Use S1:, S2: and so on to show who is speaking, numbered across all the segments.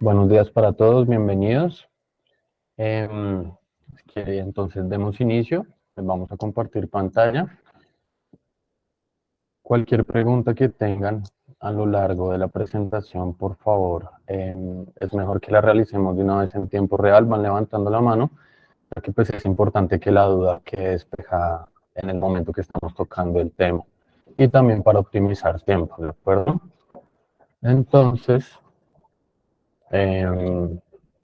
S1: Buenos días para todos, bienvenidos. Em, entonces demos inicio, les vamos a compartir pantalla. Cualquier pregunta que tengan a lo largo de la presentación, por favor, es mejor que la realicemos de una vez en tiempo real, van levantando la mano, porque pues es importante que la duda quede despejada en el momento que estamos tocando el tema. Y también para optimizar tiempo, ¿de acuerdo? Entonces,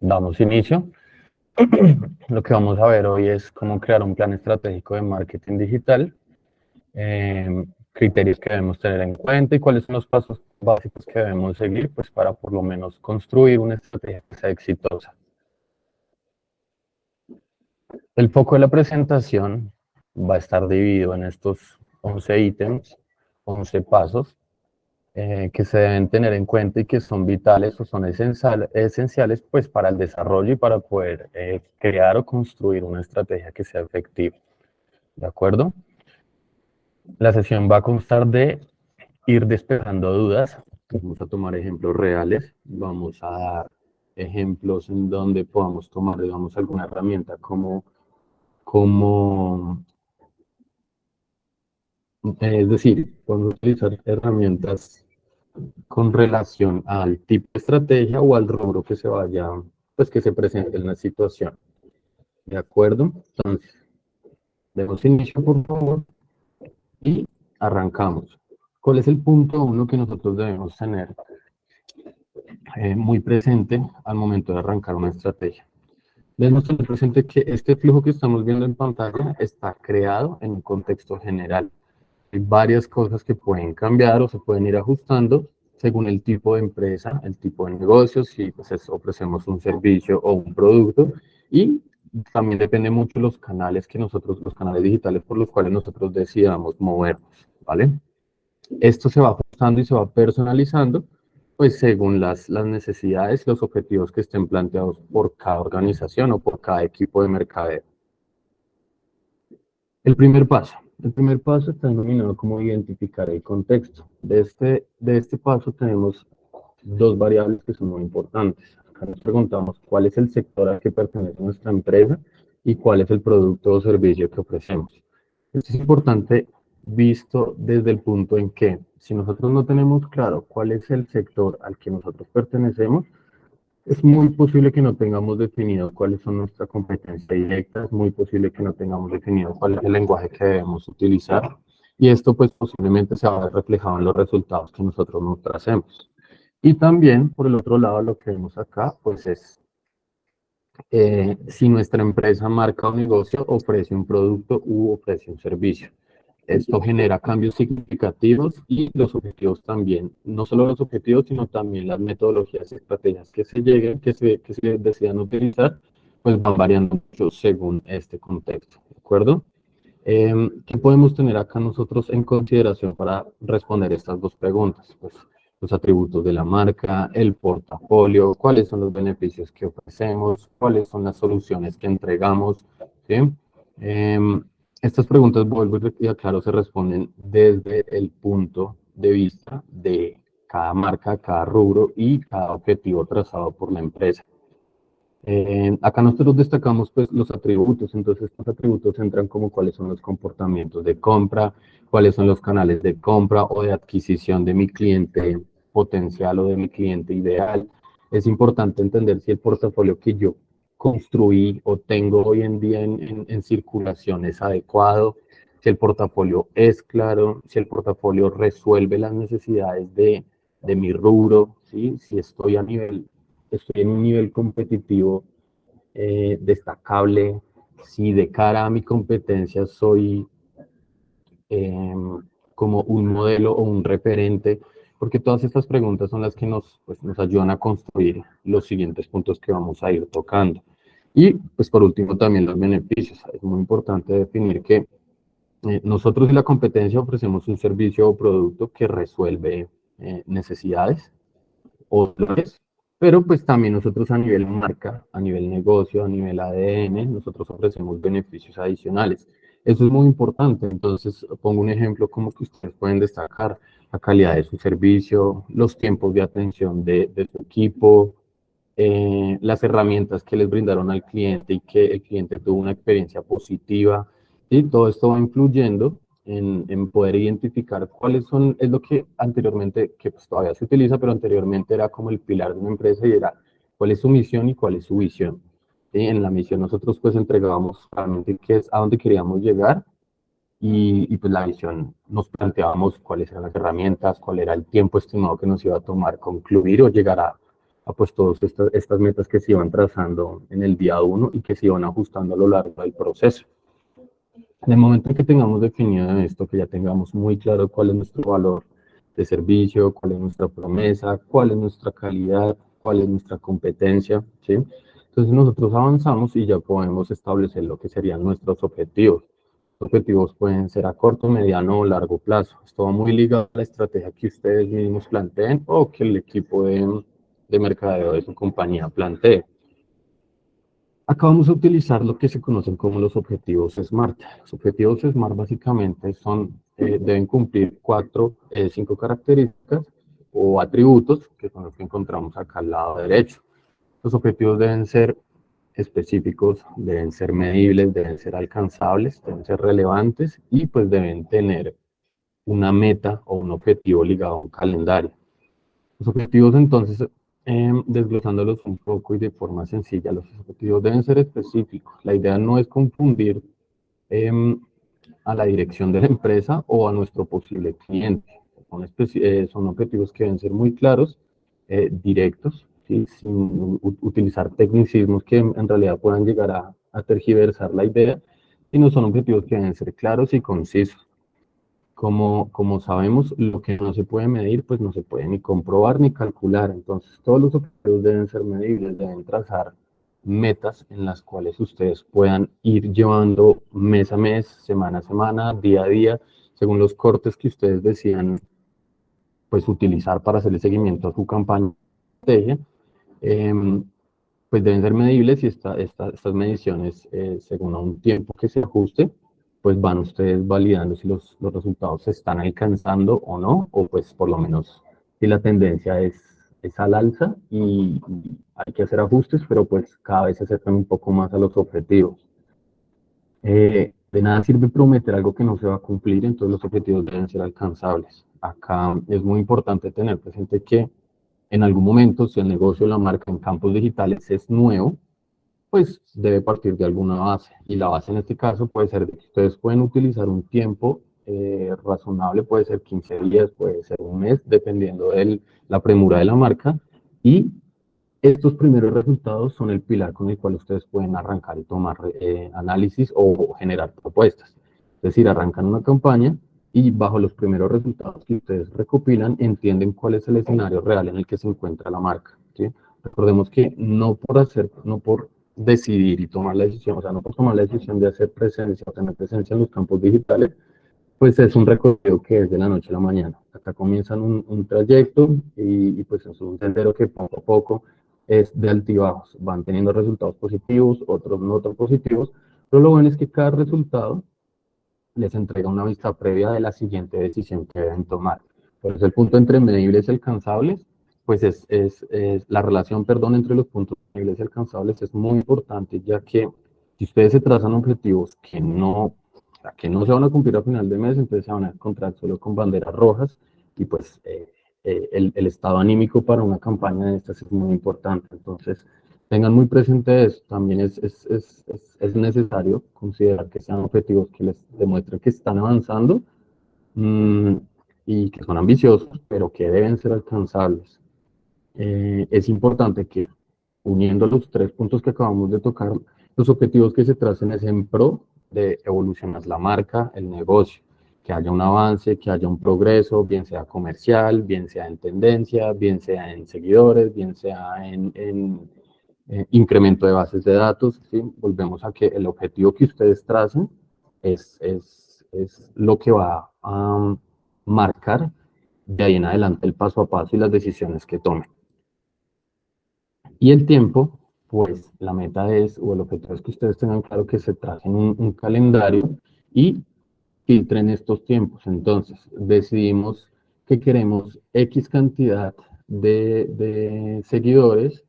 S1: damos inicio. Lo que vamos a ver hoy es cómo crear un plan estratégico de marketing digital, criterios que debemos tener en cuenta y cuáles son los pasos básicos que debemos seguir pues, para por lo menos construir una estrategia que sea exitosa. El foco de la presentación va a estar dividido en estos 11 ítems, 11 pasos que se deben tener en cuenta y que son vitales o son esenciales pues, para el desarrollo y para poder crear o construir una estrategia que sea efectiva. ¿De acuerdo? La sesión va a constar de ir despejando dudas. Vamos a tomar ejemplos reales. Vamos a dar ejemplos en donde podamos tomar, digamos, alguna herramienta es decir, podemos utilizar herramientas con relación al tipo de estrategia o al rubro que se vaya, pues que se presente en la situación. ¿De acuerdo? Entonces, demos inicio, por favor, y arrancamos. ¿Cuál es el punto uno que nosotros debemos tener muy presente al momento de arrancar una estrategia? Debemos tener presente que este flujo que estamos viendo en pantalla está creado en un contexto general. Hay varias cosas que pueden cambiar o se pueden ir ajustando según el tipo de empresa, el tipo de negocio, si pues, ofrecemos un servicio o un producto, y también depende mucho de los canales los canales digitales por los cuales nosotros decidamos movernos, ¿vale? Esto se va ajustando y se va personalizando, pues según las necesidades y los objetivos que estén planteados por cada organización o por cada equipo de mercadeo. El primer paso está denominado como identificar el contexto. De este paso tenemos dos variables que son muy importantes. Acá nos preguntamos cuál es el sector al que pertenece nuestra empresa y cuál es el producto o servicio que ofrecemos. Esto es importante visto desde el punto en que si nosotros no tenemos claro cuál es el sector al que nosotros pertenecemos, es muy posible que no tengamos definido cuáles son nuestra competencia directa, es muy posible que no tengamos definido cuál es el lenguaje que debemos utilizar y esto pues posiblemente se va a ver reflejado en los resultados que nosotros nos tracemos. Y también, por el otro lado, lo que vemos acá pues es si nuestra empresa, marca o negocio ofrece un producto u ofrece un servicio. Esto genera cambios significativos y los objetivos también, no solo los objetivos, sino también las metodologías y estrategias que se decidan utilizar, pues van variando mucho según este contexto, ¿de acuerdo? ¿Qué podemos tener acá nosotros en consideración para responder estas dos preguntas? Pues los atributos de la marca, el portafolio, cuáles son los beneficios que ofrecemos, cuáles son las soluciones que entregamos, ¿sí? Estas preguntas, vuelvo y aclaro, se responden desde el punto de vista de cada marca, cada rubro y cada objetivo trazado por la empresa. Acá nosotros destacamos pues los atributos, entonces estos atributos entran como cuáles son los comportamientos de compra, cuáles son los canales de compra o de adquisición de mi cliente potencial o de mi cliente ideal. Es importante entender si el portafolio que yo construí o tengo hoy en día en circulación es adecuado, si el portafolio es claro, si el portafolio resuelve las necesidades de mi rubro, ¿sí? Si estoy estoy en un nivel competitivo destacable, si de cara a mi competencia soy eh, como un modelo o un referente, porque todas estas preguntas son las que pues, nos ayudan a construir los siguientes puntos que vamos a ir tocando. Y pues por último también los beneficios. Es muy importante definir que nosotros y la competencia ofrecemos un servicio o producto que resuelve necesidades o dolores, pero pues también nosotros a nivel marca, a nivel negocio, a nivel ADN, nosotros ofrecemos beneficios adicionales. Eso es muy importante, entonces pongo un ejemplo como que ustedes pueden destacar la calidad de su servicio, los tiempos de atención de su equipo, las herramientas que les brindaron al cliente y que el cliente tuvo una experiencia positiva. Y todo esto va influyendo en poder identificar cuáles son, es lo que anteriormente, que pues todavía se utiliza, pero anteriormente era como el pilar de una empresa y era cuál es su misión y cuál es su visión. ¿Sí? En la misión nosotros pues entregábamos realmente qué es a dónde queríamos llegar y pues la visión nos planteábamos cuáles eran las herramientas, cuál era el tiempo estimado que nos iba a tomar concluir o llegar a pues todas estas metas que se iban trazando en el día uno y que se iban ajustando a lo largo del proceso. En el momento en que tengamos definido esto, que ya tengamos muy claro cuál es nuestro valor de servicio, cuál es nuestra promesa, cuál es nuestra calidad, cuál es nuestra competencia, ¿sí? Entonces nosotros avanzamos y ya podemos establecer lo que serían nuestros objetivos. Los objetivos pueden ser a corto, mediano o largo plazo. Esto va muy ligado a la estrategia que ustedes mismos planteen o que el equipo de mercadeo de su compañía plantee. Acá vamos a utilizar lo que se conocen como los objetivos SMART. Los objetivos SMART básicamente deben cumplir cinco características o atributos, que son los que encontramos acá al lado derecho. Los objetivos deben ser específicos, deben ser medibles, deben ser alcanzables, deben ser relevantes y pues deben tener una meta o un objetivo ligado a un calendario. Los objetivos, entonces, desglosándolos un poco y de forma sencilla, los objetivos deben ser específicos. La idea no es confundir a la dirección de la empresa o a nuestro posible cliente. Son objetivos que deben ser muy claros, directos, ¿sí? Sin utilizar tecnicismos que en realidad puedan llegar a tergiversar la idea, sino son objetivos que deben ser claros y concisos. Como sabemos, lo que no se puede medir, pues no se puede ni comprobar ni calcular. Entonces, todos los objetivos deben ser medibles, deben trazar metas en las cuales ustedes puedan ir llevando mes a mes, semana a semana, día a día, según los cortes que ustedes decidan pues, utilizar para hacer el seguimiento a su campaña de estrategia. Pues deben ser medibles y estas mediciones, según a un tiempo que se ajuste, pues van ustedes validando si los resultados se están alcanzando o no, o pues por lo menos si la tendencia es al alza y hay que hacer ajustes, pero pues cada vez se acercan un poco más a los objetivos. De nada sirve prometer algo que no se va a cumplir, entonces los objetivos deben ser alcanzables. Acá es muy importante tener presente que en algún momento, si el negocio o la marca en campos digitales es nuevo, pues debe partir de alguna base. Y la base en este caso puede ser que ustedes pueden utilizar un tiempo razonable, puede ser 15 días, puede ser un mes, dependiendo de la premura de la marca. Y estos primeros resultados son el pilar con el cual ustedes pueden arrancar y tomar análisis o generar propuestas. Es decir, arrancan una campaña y bajo los primeros resultados que ustedes recopilan, entienden cuál es el escenario real en el que se encuentra la marca, ¿sí? Recordemos que no por decidir y tomar la decisión, o sea, no por tomar la decisión de hacer presencia o tener presencia en los campos digitales, pues es un recorrido que es de la noche a la mañana. Acá comienzan un trayecto y pues es un sendero que poco a poco es de altibajos. Van teniendo resultados positivos, otros no tan positivos, pero lo bueno es que cada resultado les entrega una vista previa de la siguiente decisión que deben tomar. Por eso el punto entre medibles y alcanzables, pues es la relación, perdón, entre los puntos medibles y alcanzables es muy importante, ya que si ustedes se trazan objetivos que no se van a cumplir a final de mes, entonces se van a encontrar solo con banderas rojas y pues el estado anímico para una campaña de estas es muy importante. Entonces, tengan muy presente eso. También es necesario considerar que sean objetivos que les demuestren que están avanzando y que son ambiciosos, pero que deben ser alcanzables. Es importante que, uniendo los tres puntos que acabamos de tocar, los objetivos que se tracen es en pro de evolucionar la marca, el negocio, que haya un avance, que haya un progreso, bien sea comercial, bien sea en tendencia, bien sea en seguidores, bien sea en incremento de bases de datos, ¿sí? Volvemos a que el objetivo que ustedes tracen es lo que va a marcar de ahí en adelante el paso a paso y las decisiones que tomen. Y el tiempo, pues la meta es, o el objetivo es que ustedes tengan claro que se tracen un calendario y filtren estos tiempos. Entonces, decidimos que queremos X cantidad de seguidores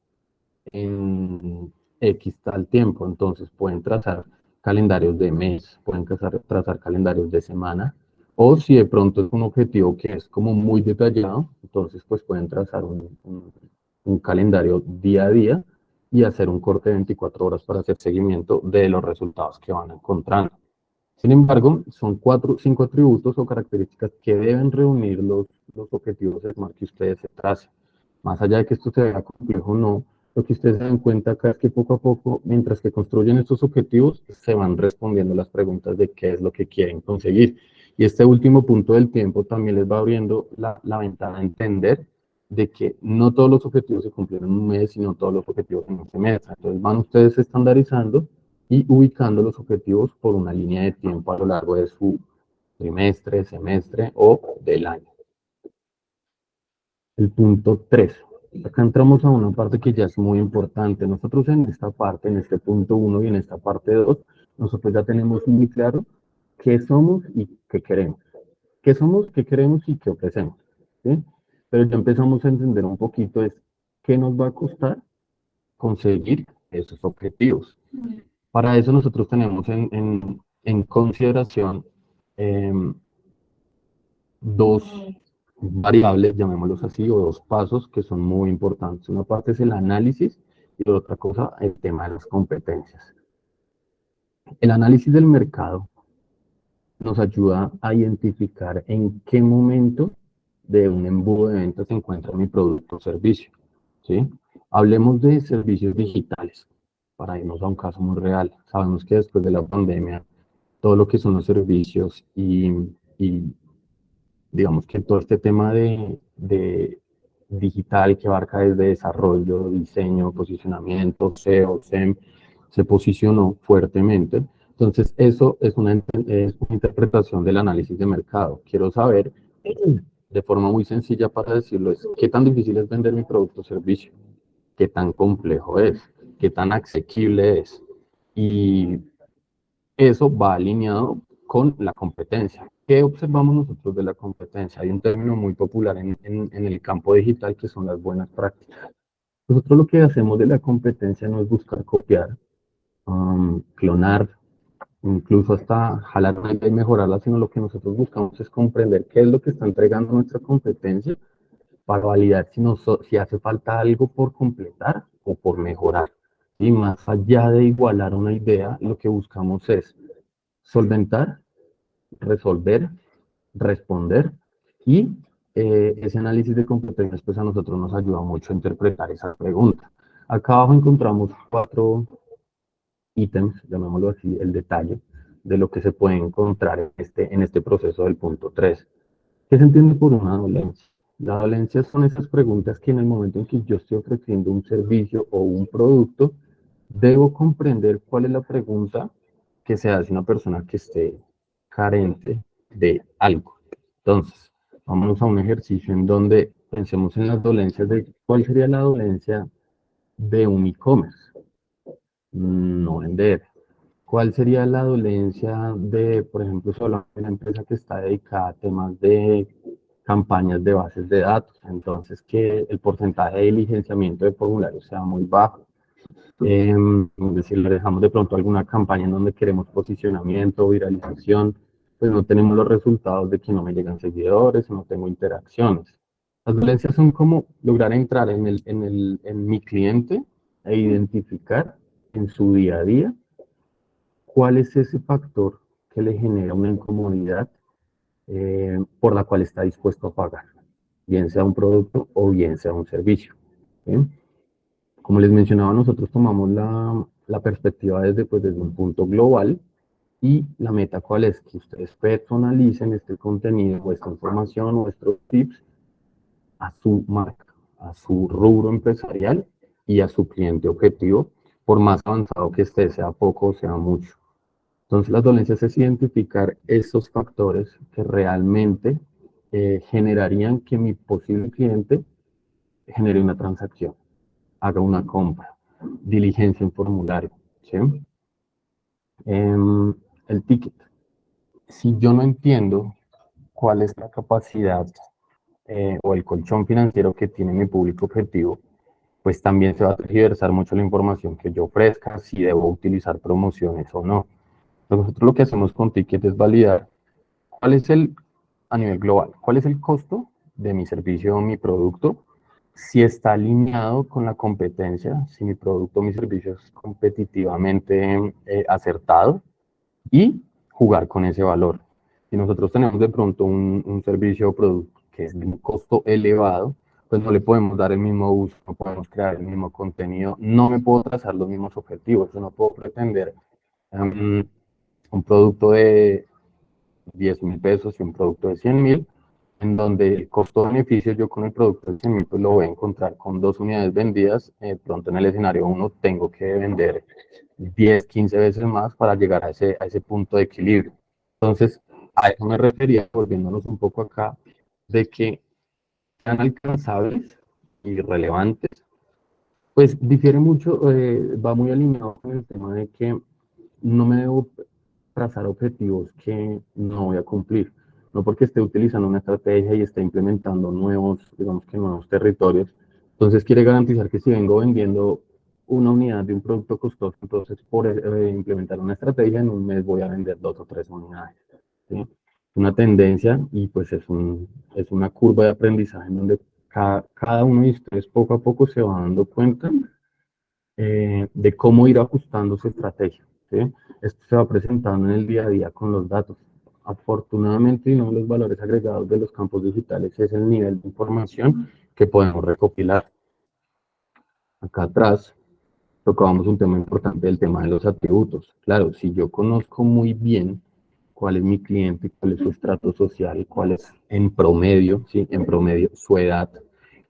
S1: en X tal tiempo. Entonces pueden trazar calendarios de mes, pueden trazar calendarios de semana, o si de pronto es un objetivo que es como muy detallado, entonces pues pueden trazar un calendario día a día y hacer un corte de 24 horas para hacer seguimiento de los resultados que van encontrando. Sin embargo, son 5 atributos o características que deben reunir los objetivos SMART que ustedes se tracen. Más allá de que esto se vea complejo o no, lo que ustedes se dan cuenta acá es que poco a poco, mientras que construyen estos objetivos, se van respondiendo las preguntas de qué es lo que quieren conseguir. Y este último punto del tiempo también les va abriendo la ventana a entender de que no todos los objetivos se cumplen en un mes, sino todos los objetivos en un semestre. Entonces van ustedes estandarizando y ubicando los objetivos por una línea de tiempo a lo largo de su trimestre, semestre o del año. El punto 3. Acá entramos a una parte que ya es muy importante. Nosotros en esta parte, en este punto 1 y en esta parte 2, nosotros ya tenemos muy claro qué somos y qué queremos. ¿Qué somos, qué queremos y qué ofrecemos? ¿Sí? Pero ya empezamos a entender un poquito es qué nos va a costar conseguir esos objetivos. Para eso nosotros tenemos en consideración eh, dos variables, llamémoslos así, o dos pasos que son muy importantes. Una parte es el análisis y la otra cosa el tema de las competencias. El análisis del mercado nos ayuda a identificar en qué momento de un embudo de ventas se encuentra mi producto o servicio. ¿Sí? Hablemos de servicios digitales, para irnos a un caso muy real. Sabemos que después de la pandemia, todo lo que son los servicios y digamos que todo este tema de digital que abarca desde desarrollo, diseño, posicionamiento, SEO, SEM, se posicionó fuertemente. Entonces, eso es una interpretación del análisis de mercado. Quiero saber, de forma muy sencilla para decirlo, es qué tan difícil es vender mi producto o servicio, qué tan complejo es, qué tan asequible es. Y eso va alineado con la competencia. ¿Qué observamos nosotros de la competencia? Hay un término muy popular en el campo digital que son las buenas prácticas. Nosotros lo que hacemos de la competencia no es buscar copiar, clonar, incluso hasta jalar una idea y mejorarla, sino lo que nosotros buscamos es comprender qué es lo que está entregando nuestra competencia para validar si hace falta algo por completar o por mejorar. Y más allá de igualar una idea, lo que buscamos es solventar, resolver, responder y ese análisis de competencias pues a nosotros nos ayuda mucho a interpretar esa pregunta. Acá abajo encontramos 4 ítems, llamémoslo así, el detalle de lo que se puede encontrar en este proceso del punto 3. ¿Qué se entiende por una dolencia? La dolencia son esas preguntas que en el momento en que yo estoy ofreciendo un servicio o un producto, debo comprender cuál es la pregunta que se hace una persona que esté carente de algo. Entonces, vamos a un ejercicio en donde pensemos en las dolencias de cuál sería la dolencia de un e-commerce. No vender. ¿Cuál sería la dolencia de, por ejemplo, solo una empresa que está dedicada a temas de campañas de bases de datos? Entonces, que el porcentaje de diligenciamiento de formularios sea muy bajo. Es decir, le dejamos de pronto alguna campaña en donde queremos posicionamiento, viralización, pues no tenemos los resultados de que no me llegan seguidores, no tengo interacciones. Las dolencias son como lograr entrar en mi cliente e identificar en su día a día cuál es ese factor que le genera una incomodidad por la cual está dispuesto a pagar, bien sea un producto o bien sea un servicio. ¿Sí? Como les mencionaba, nosotros tomamos la perspectiva desde un punto global y la meta cuál es, que ustedes personalicen este contenido o esta información o estos tips a su marca, a su rubro empresarial y a su cliente objetivo, por más avanzado que esté, sea poco o sea mucho. Entonces, las dolencias es identificar esos factores que realmente generarían que mi posible cliente genere una transacción, haga una compra, diligencia en formulario. ¿Sí? El ticket. Si yo no entiendo cuál es la capacidad o el colchón financiero que tiene mi público objetivo, pues también se va a tergiversar mucho la información que yo ofrezca, si debo utilizar promociones o no. Nosotros lo que hacemos con Ticket es validar cuál es a nivel global, cuál es el costo de mi servicio o mi producto, si está alineado con la competencia, si mi producto o mi servicio es competitivamente acertado, y jugar con ese valor. Si nosotros tenemos de pronto un servicio o producto que es de un costo elevado, pues no le podemos dar el mismo uso, no podemos crear el mismo contenido, no me puedo trazar los mismos objetivos, yo no puedo pretender un producto de 10.000 pesos y un producto de 100.000, en donde el costo-beneficio yo con el producto de 100.000 pues lo voy a encontrar con 2 unidades vendidas, pronto en el escenario 1 tengo que vender 10, 15 veces más para llegar a ese punto de equilibrio. Entonces, a eso me refería, volviéndonos un poco acá, de que sean alcanzables y relevantes, pues difiere mucho, va muy alineado con el tema de que no me debo trazar objetivos que no voy a cumplir. No porque esté utilizando una estrategia y esté implementando nuevos, digamos que nuevos territorios. Entonces quiere garantizar que si vengo vendiendo una unidad de un producto costoso, entonces por implementar una estrategia en un mes voy a vender 2 o 3 unidades. ¿Sí? Una tendencia y pues es una curva de aprendizaje en donde cada uno de ustedes poco a poco se va dando cuenta de cómo ir ajustando su estrategia. ¿Sí? Esto se va presentando en el día a día con los datos. Afortunadamente, uno de los valores agregados de los campos digitales es el nivel de información que podemos recopilar. Acá atrás tocábamos un tema importante, el tema de los atributos. Claro, si yo conozco muy bien cuál es mi cliente, cuál es su estrato social, cuál es en promedio, ¿sí? En promedio su edad,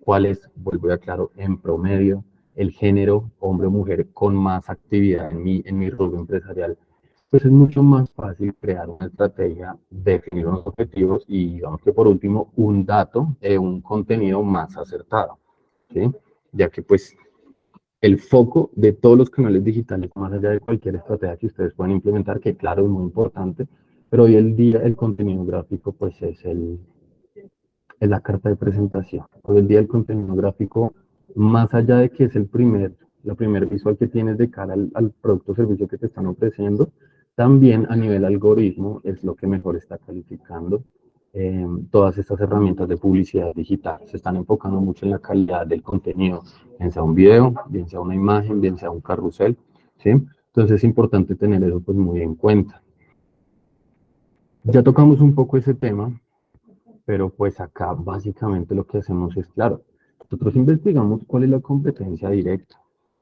S1: cuál es, vuelvo a aclarar, en promedio el género, hombre o mujer, con más actividad en mi rubro empresarial, pues es mucho más fácil crear una estrategia, definir unos objetivos y, digamos que por último, un dato, un contenido más acertado, ¿sí? Ya que pues el foco de todos los canales digitales, más allá de cualquier estrategia que ustedes puedan implementar, que claro es muy importante, pero hoy el día el contenido gráfico pues es la carta de presentación. Hoy el día el contenido gráfico, más allá de que es la primer visual que tienes de cara al producto o servicio que te están ofreciendo, también a nivel algoritmo es lo que mejor está calificando todas estas herramientas de publicidad digital. Se están enfocando mucho en la calidad del contenido, bien sea un video, bien sea una imagen, bien sea un carrusel, ¿sí? Entonces es importante tener eso pues muy en cuenta. Ya tocamos un poco ese tema, pero pues acá básicamente lo que hacemos es, claro, nosotros investigamos cuál es la competencia directa.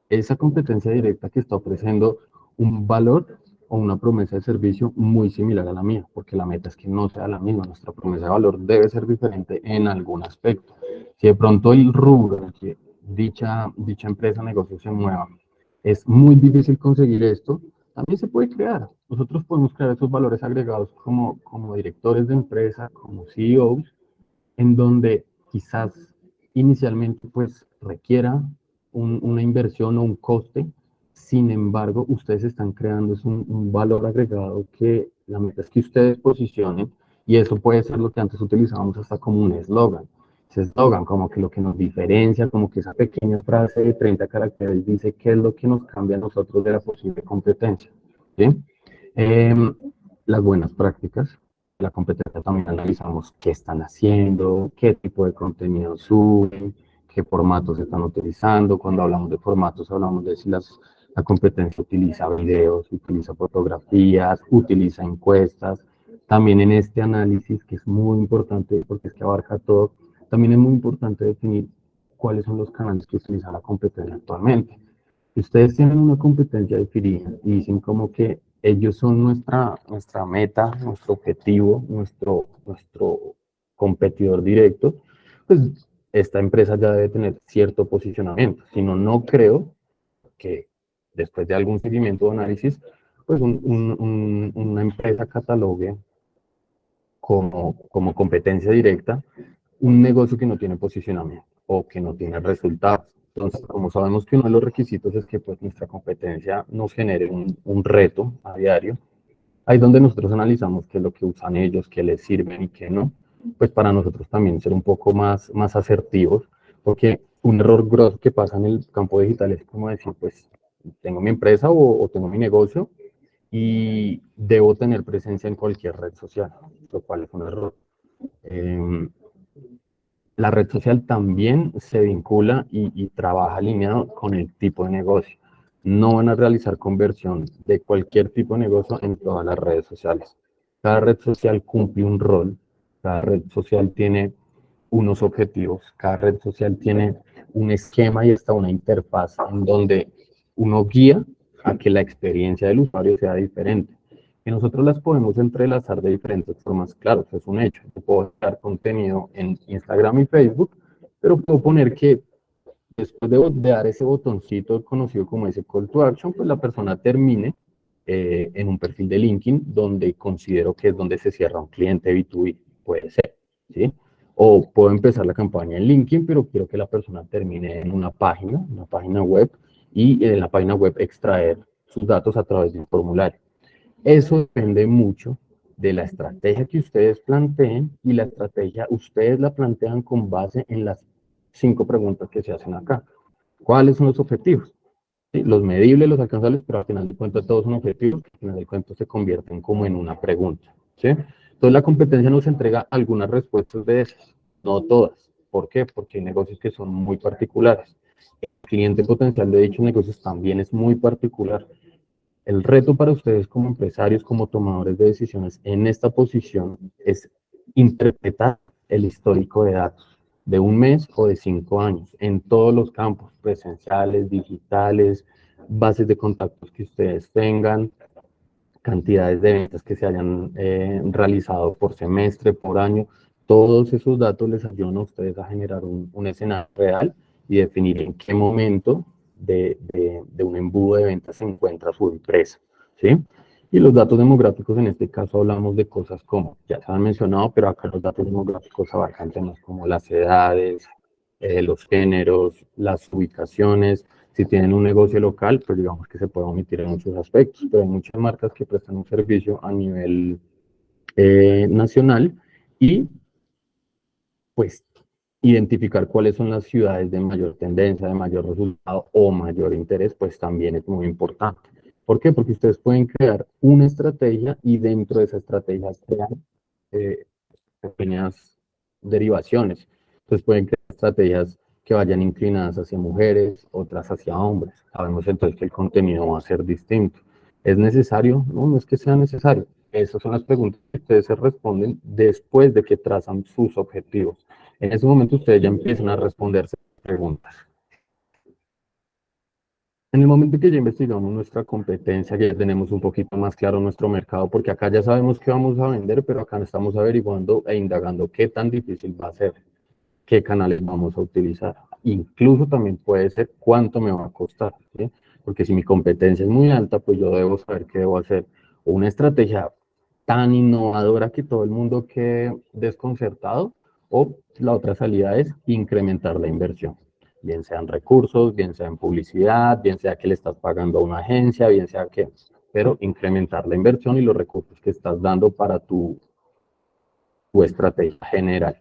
S1: Esa competencia directa que está ofreciendo un valor o una promesa de servicio muy similar a la mía, porque la meta es que no sea la misma. Nuestra promesa de valor debe ser diferente en algún aspecto. Si de pronto el rubro en que dicha empresa o negocio se mueva es muy difícil conseguir esto, también se puede crear. Nosotros podemos crear esos valores agregados como directores de empresa, como CEOs, en donde quizás inicialmente pues requiera una inversión o un coste, sin embargo ustedes están creando un valor agregado que la meta es que ustedes posicionen y eso puede ser lo que antes utilizábamos hasta como un eslogan. Ese eslogan como que lo que nos diferencia, como que esa pequeña frase de 30 caracteres dice qué es lo que nos cambia a nosotros de la posible competencia. ¿Sí? Eh, las buenas prácticas, la competencia también analizamos qué están haciendo, qué tipo de contenido suben, qué formatos están utilizando. Cuando hablamos de formatos, hablamos de si la competencia utiliza videos, utiliza fotografías, utiliza encuestas. También en este análisis, que es muy importante porque es que abarca todo, también es muy importante definir cuáles son los canales que utiliza la competencia actualmente. Si ustedes tienen una competencia definida y dicen como que ellos son nuestra meta, nuestro objetivo, nuestro competidor directo, pues esta empresa ya debe tener cierto posicionamiento. Si no, no creo que después de algún seguimiento o análisis, pues una empresa catalogue como competencia directa un negocio que no tiene posicionamiento o que no tiene resultados. Entonces, como sabemos que uno de los requisitos es que pues, nuestra competencia nos genere un reto a diario, ahí es donde nosotros analizamos qué es lo que usan ellos, qué les sirven y qué no, pues para nosotros también ser un poco más asertivos, porque un error grosso que pasa en el campo digital es como decir, pues, tengo mi empresa o tengo mi negocio y debo tener presencia en cualquier red social, lo cual es un error. Eh, la red social también se vincula y trabaja alineado con el tipo de negocio. No van a realizar conversión de cualquier tipo de negocio en todas las redes sociales. Cada red social cumple un rol, cada red social tiene unos objetivos, cada red social tiene un esquema y hasta una interfaz en donde uno guía a que la experiencia del usuario sea diferente. Y nosotros las podemos entrelazar de diferentes formas, claro, eso es un hecho. Yo puedo dar contenido en Instagram y Facebook, pero puedo poner que después de dar ese botoncito conocido como ese call to action, pues la persona termine en un perfil de LinkedIn donde considero que es donde se cierra un cliente B2B, puede ser, ¿sí? O puedo empezar la campaña en LinkedIn, pero quiero que la persona termine en una página web, y en la página web extraer sus datos a través de un formulario. Eso depende mucho de la estrategia que ustedes planteen, y la estrategia ustedes la plantean con base en las 5 preguntas que se hacen acá. ¿Cuáles son los objetivos? ¿Sí? Los medibles, los alcanzables, pero al final de cuentas todos son objetivos, que al final de cuentas se convierten como en una pregunta. ¿Sí? Entonces la competencia nos entrega algunas respuestas de esas, no todas. ¿Por qué? Porque hay negocios que son muy particulares. El cliente potencial de dichos negocios también es muy particular. El reto para ustedes como empresarios, como tomadores de decisiones en esta posición, es interpretar el histórico de datos de un mes o de 5 años en todos los campos, presenciales, digitales, bases de contactos que ustedes tengan, cantidades de ventas que se hayan realizado por semestre, por año. Todos esos datos les ayudan a ustedes a generar un escenario real y definir en qué momento de un embudo de ventas se encuentra su empresa, ¿sí? Y los datos demográficos, en este caso hablamos de cosas como, ya se han mencionado, pero acá los datos demográficos abarcan temas como las edades, los géneros, las ubicaciones. Si tienen un negocio local, pues digamos que se puede omitir en muchos aspectos, pero hay muchas marcas que prestan un servicio a nivel nacional, y pues identificar cuáles son las ciudades de mayor tendencia, de mayor resultado o mayor interés, pues también es muy importante. ¿Por qué? Porque ustedes pueden crear una estrategia y dentro de esa estrategia crear eh, pequeñas derivaciones. Entonces pueden crear estrategias que vayan inclinadas hacia mujeres, otras hacia hombres. Sabemos entonces que el contenido va a ser distinto. ¿Es necesario? No, no es que sea necesario. Esas son las preguntas que ustedes se responden después de que trazan sus objetivos. En ese momento ustedes ya empiezan a responderse preguntas. En el momento que ya investigamos nuestra competencia, que ya tenemos un poquito más claro nuestro mercado, porque acá ya sabemos qué vamos a vender, pero acá estamos averiguando e indagando qué tan difícil va a ser, qué canales vamos a utilizar. Incluso también puede ser cuánto me va a costar, ¿sí? Porque si mi competencia es muy alta, pues yo debo saber qué debo hacer. Una estrategia tan innovadora que todo el mundo quede desconcertado, o la otra salida es incrementar la inversión, bien sean recursos, bien sea en publicidad, bien sea que le estás pagando a una agencia, bien sea que, pero incrementar la inversión y los recursos que estás dando para tu estrategia general.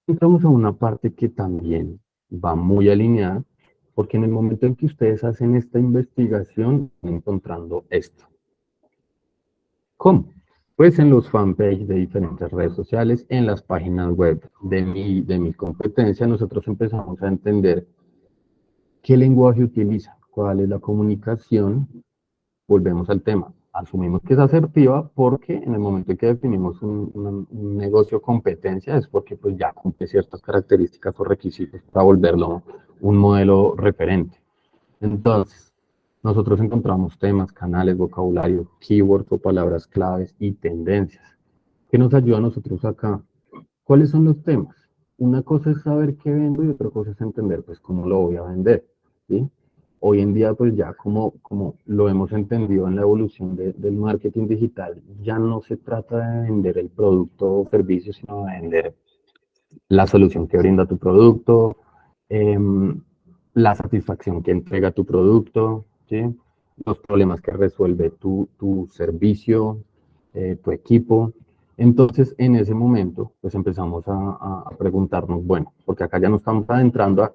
S1: Entramos a una parte que también va muy alineada, porque en el momento en que ustedes hacen esta investigación, van encontrando esto. ¿Cómo? Pues en los fanpages de diferentes redes sociales, en las páginas web de mi competencia, nosotros empezamos a entender qué lenguaje utiliza, cuál es la comunicación. Volvemos al tema. Asumimos que es asertiva porque en el momento en que definimos un negocio competencia es porque pues ya cumple ciertas características o requisitos para volverlo un modelo referente. Entonces, nosotros encontramos temas, canales, vocabulario, keywords o palabras claves y tendencias. ¿Qué nos ayuda a nosotros acá? ¿Cuáles son los temas? Una cosa es saber qué vendo y otra cosa es entender, pues, cómo lo voy a vender, ¿sí? Hoy en día, pues, ya como lo hemos entendido en la evolución del marketing digital, ya no se trata de vender el producto o servicio, sino de vender la solución que brinda tu producto, la satisfacción que entrega tu producto, ¿sí? Los problemas que resuelve tu servicio, tu equipo. Entonces, en ese momento, pues empezamos a preguntarnos, bueno, porque acá ya nos estamos adentrando a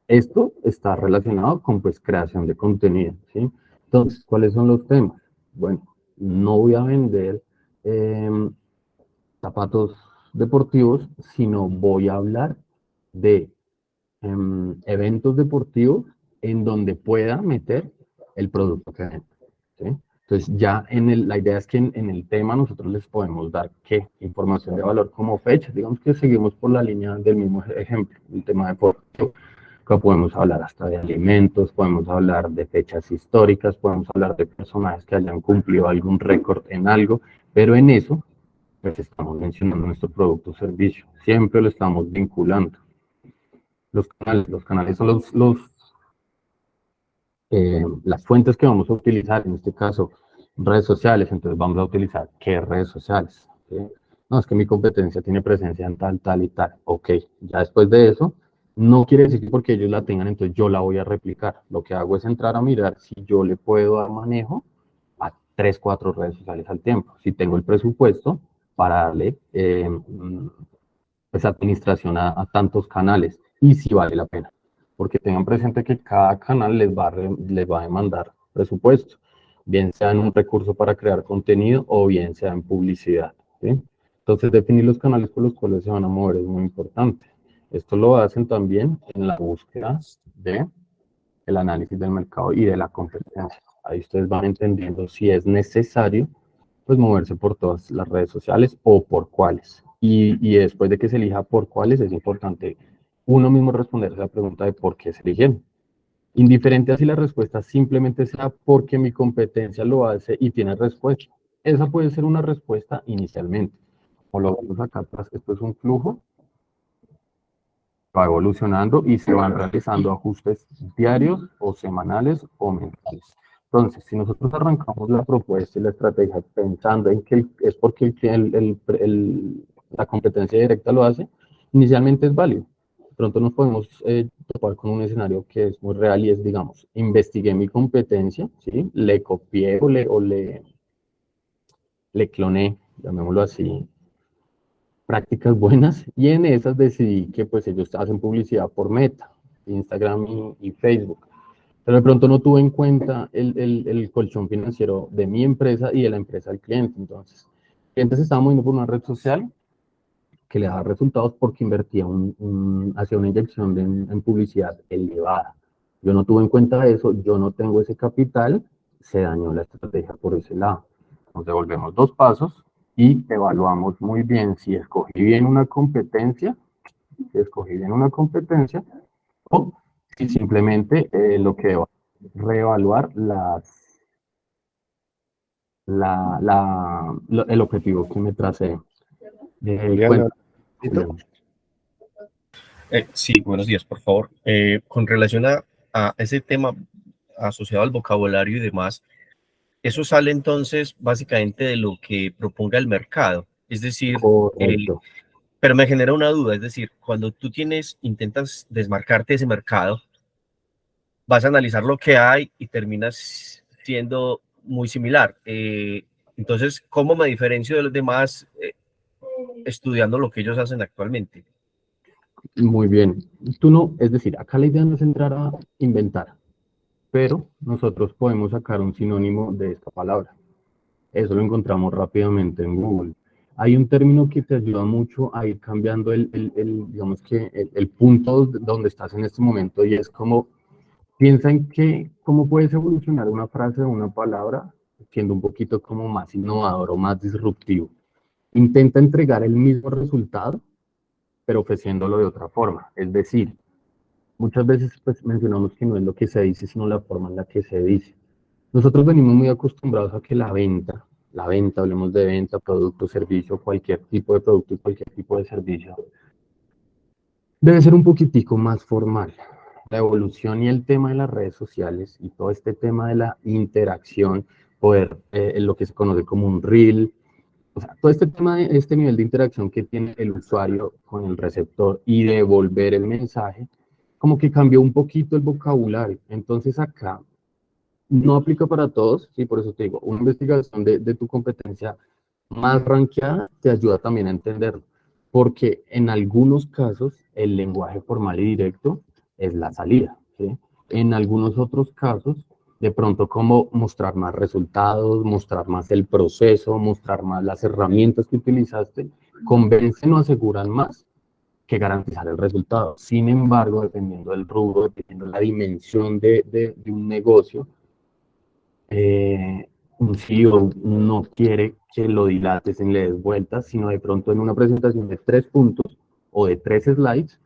S1: esto está relacionado con pues creación de contenido, ¿sí? Entonces, ¿cuáles son los temas? Bueno, no voy a vender eh, zapatos deportivos, sino voy a hablar de eventos deportivos en donde pueda meter el producto que vendo, ¿sí? Entonces, ya la idea es que en el tema nosotros les podemos dar qué información de valor como fecha. Digamos que seguimos por la línea del mismo ejemplo, el tema deportivo. Que podemos hablar hasta de alimentos, podemos hablar de fechas históricas, podemos hablar de personajes que hayan cumplido algún récord en algo, pero en eso, pues estamos mencionando nuestro producto o servicio. Siempre lo estamos vinculando. Los canales son las fuentes que vamos a utilizar, en este caso, redes sociales, entonces vamos a utilizar qué redes sociales. ¿Sí? No, es que mi competencia tiene presencia en tal, tal y tal. Ok, ya después de eso, no quiere decir que porque ellos la tengan, entonces yo la voy a replicar. Lo que hago es entrar a mirar si yo le puedo dar manejo a 3, 4 redes sociales al tiempo. Si tengo el presupuesto para darle esa administración a tantos canales y si vale la pena. Porque tengan presente que cada canal les va a demandar presupuesto, bien sea en un recurso para crear contenido o bien sea en publicidad. ¿Sí? Entonces, definir los canales por los cuales se van a mover es muy importante. Esto lo hacen también en la búsqueda de el análisis del mercado y de la competencia. Ahí ustedes van entendiendo si es necesario pues moverse por todas las redes sociales o por cuáles. Y después de que se elija por cuáles, es importante uno mismo responder la pregunta de por qué se eligieron. Indiferente a si la respuesta simplemente sea porque mi competencia lo hace y tiene respuesta. Esa puede ser una respuesta inicialmente. Como lo vemos acá atrás, esto es un flujo, va evolucionando y se van realizando ajustes diarios o semanales o mensuales. Entonces, si nosotros arrancamos la propuesta y la estrategia pensando en que es porque la competencia directa lo hace, inicialmente es válido. Pronto nos podemos topar con un escenario que es muy real y es, digamos, investigué mi competencia, ¿sí? Le copié le cloné, llamémoslo así, prácticas buenas y en esas decidí que pues ellos hacen publicidad por Meta, Instagram y Facebook. Pero de pronto no tuve en cuenta el colchón financiero de mi empresa y de la empresa del cliente. Entonces, el cliente se estaba moviendo por una red social que le daba resultados porque invertía hacía una inyección en publicidad elevada. Yo no tuve en cuenta eso, yo no tengo ese capital, se dañó la estrategia por ese lado. Nos devolvemos 2 pasos y evaluamos muy bien si escogí bien una competencia, o si simplemente lo que debo reevaluar el objetivo que me tracé.
S2: Juliana,
S1: Cuenta, Julián.
S2: sí, buenos días, por favor. Con relación a ese tema asociado al vocabulario y demás, eso sale entonces básicamente de lo que proponga el mercado. Es decir,
S1: Correcto.
S2: pero me genera una duda, es decir, cuando tú intentas desmarcarte de ese mercado, vas a analizar lo que hay y terminas siendo muy similar. Entonces, ¿cómo me diferencio de los demás estudiando lo que ellos hacen actualmente?
S1: Muy bien. Tú no, es decir, acá la idea no es entrar a inventar, pero nosotros podemos sacar un sinónimo de esta palabra. Eso lo encontramos rápidamente en Google. Hay un término que te ayuda mucho a ir cambiando digamos que el punto donde estás en este momento y es como, piensa en que, cómo puedes evolucionar una frase o una palabra siendo un poquito como más innovador o más disruptivo. Intenta entregar el mismo resultado, pero ofreciéndolo de otra forma. Es decir, muchas veces pues, mencionamos que no es lo que se dice, sino la forma en la que se dice. Nosotros venimos muy acostumbrados a que la venta, hablemos de venta, producto, servicio, cualquier tipo de producto y cualquier tipo de servicio, debe ser un poquitico más formal. La evolución y el tema de las redes sociales y todo este tema de la interacción, poder, lo que se conoce como un reel, o sea, todo este tema, este nivel de interacción que tiene el usuario con el receptor y devolver el mensaje, como que cambió un poquito el vocabulario. Entonces acá no aplica para todos, y por eso te digo, una investigación de tu competencia más rankeada, te ayuda también a entenderlo, porque en algunos casos el lenguaje formal y directo es la salida, ¿sí? En algunos otros casos, de pronto como mostrar más resultados, mostrar más el proceso, mostrar más las herramientas que utilizaste, convencen o aseguran más que garantizar el resultado. Sin embargo, dependiendo del rubro, dependiendo de la dimensión de un negocio, un CEO no quiere que lo dilates en le des vueltas, sino de pronto en una presentación de 3 puntos o de 3 slides,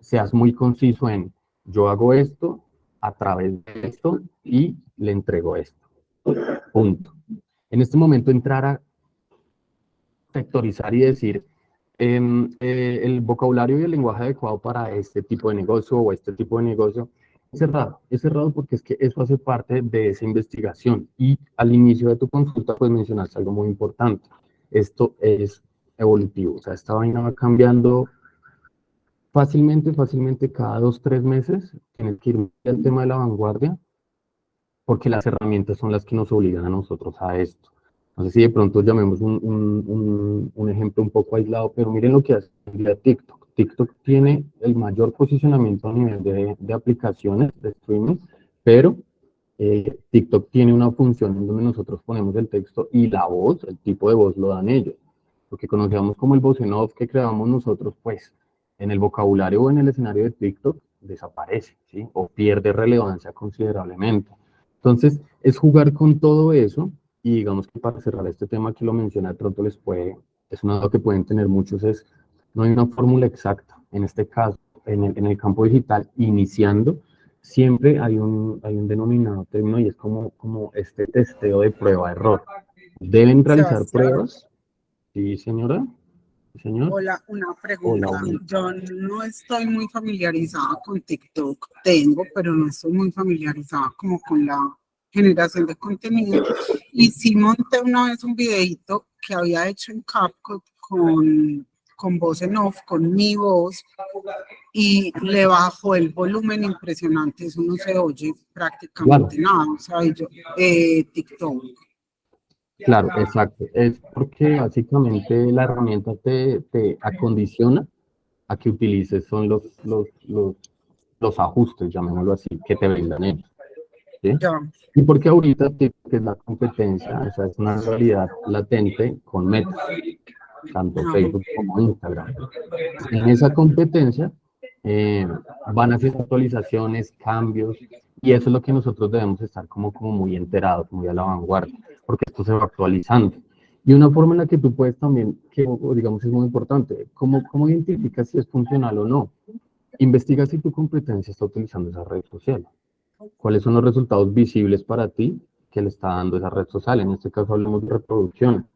S1: seas muy conciso en yo hago esto a través de esto y le entrego esto. Punto. En este momento entrar a sectorizar y decir el vocabulario y el lenguaje adecuado para este tipo de negocio o este tipo de negocio es cerrado porque es que eso hace parte de esa investigación y al inicio de tu consulta pues mencionaste algo muy importante, esto es evolutivo, o sea, esta vaina va cambiando fácilmente cada 2, 3 meses, tienes que ir al tema de la vanguardia porque las herramientas son las que nos obligan a nosotros a esto. No sé si de pronto llamemos un ejemplo un poco aislado, pero miren lo que hace TikTok. TikTok tiene el mayor posicionamiento a nivel de aplicaciones de streaming, pero TikTok tiene una función en donde nosotros ponemos el texto y la voz, el tipo de voz lo dan ellos. Lo que conocíamos como el voz en off que creamos nosotros, pues en el vocabulario o en el escenario de TikTok desaparece, ¿sí? O pierde relevancia considerablemente. Entonces, es jugar con todo eso y digamos que para cerrar este tema que lo menciona, de pronto es una duda que pueden tener muchos, no hay una fórmula exacta. En este caso, en el campo digital, iniciando, siempre hay un denominado término y es como este testeo de prueba-error. Deben realizar
S3: Sebastián,
S1: pruebas. Sí, señora. Sí, señor.
S3: hola, una
S1: Hola,
S3: pregunta.
S1: hola.
S3: Yo no estoy muy familiarizada con TikTok. Tengo, pero no estoy muy familiarizada como con la generación de contenido. Y sí monté una vez un videito que había hecho en CapCut con voz en off, con mi voz, y le bajo el volumen impresionante. Eso no se oye
S1: Claro,
S3: prácticamente nada. O sea, TikTok.
S1: claro, exacto. Es porque básicamente la herramienta te acondiciona a que utilices son los ajustes, llamémoslo así, que te brindan ellos, ¿sí?
S3: Ya,
S1: Y porque ahorita que es la competencia, esa es una realidad latente con Meta, tanto
S3: ya.
S1: Facebook como Instagram. En esa competencia eh, van haciendo actualizaciones, cambios, y eso es lo que nosotros debemos estar como muy enterados, muy a la vanguardia, porque esto se va actualizando. Y una forma en la que tú puedes también, que digamos es muy importante, ¿cómo identificas si es funcional o no? Investiga si tu competencia está utilizando esa red social. ¿Cuáles son los resultados visibles para ti que le está dando esa red social? En este caso hablemos de reproducción.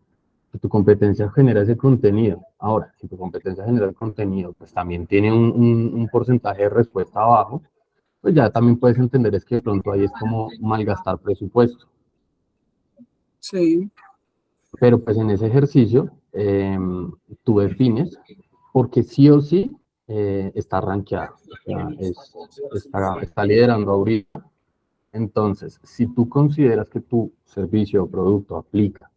S1: Si tu competencia genera ese contenido. Ahora, si tu competencia genera el contenido, pues también tiene un porcentaje de respuesta bajo, pues ya también puedes entender es que de pronto ahí es como malgastar presupuesto.
S3: Sí,
S1: Pero pues en ese ejercicio tú defines porque sí o sí está rankeado, o sea, está liderando ahorita. Entonces, si tú consideras que tu servicio o producto aplica,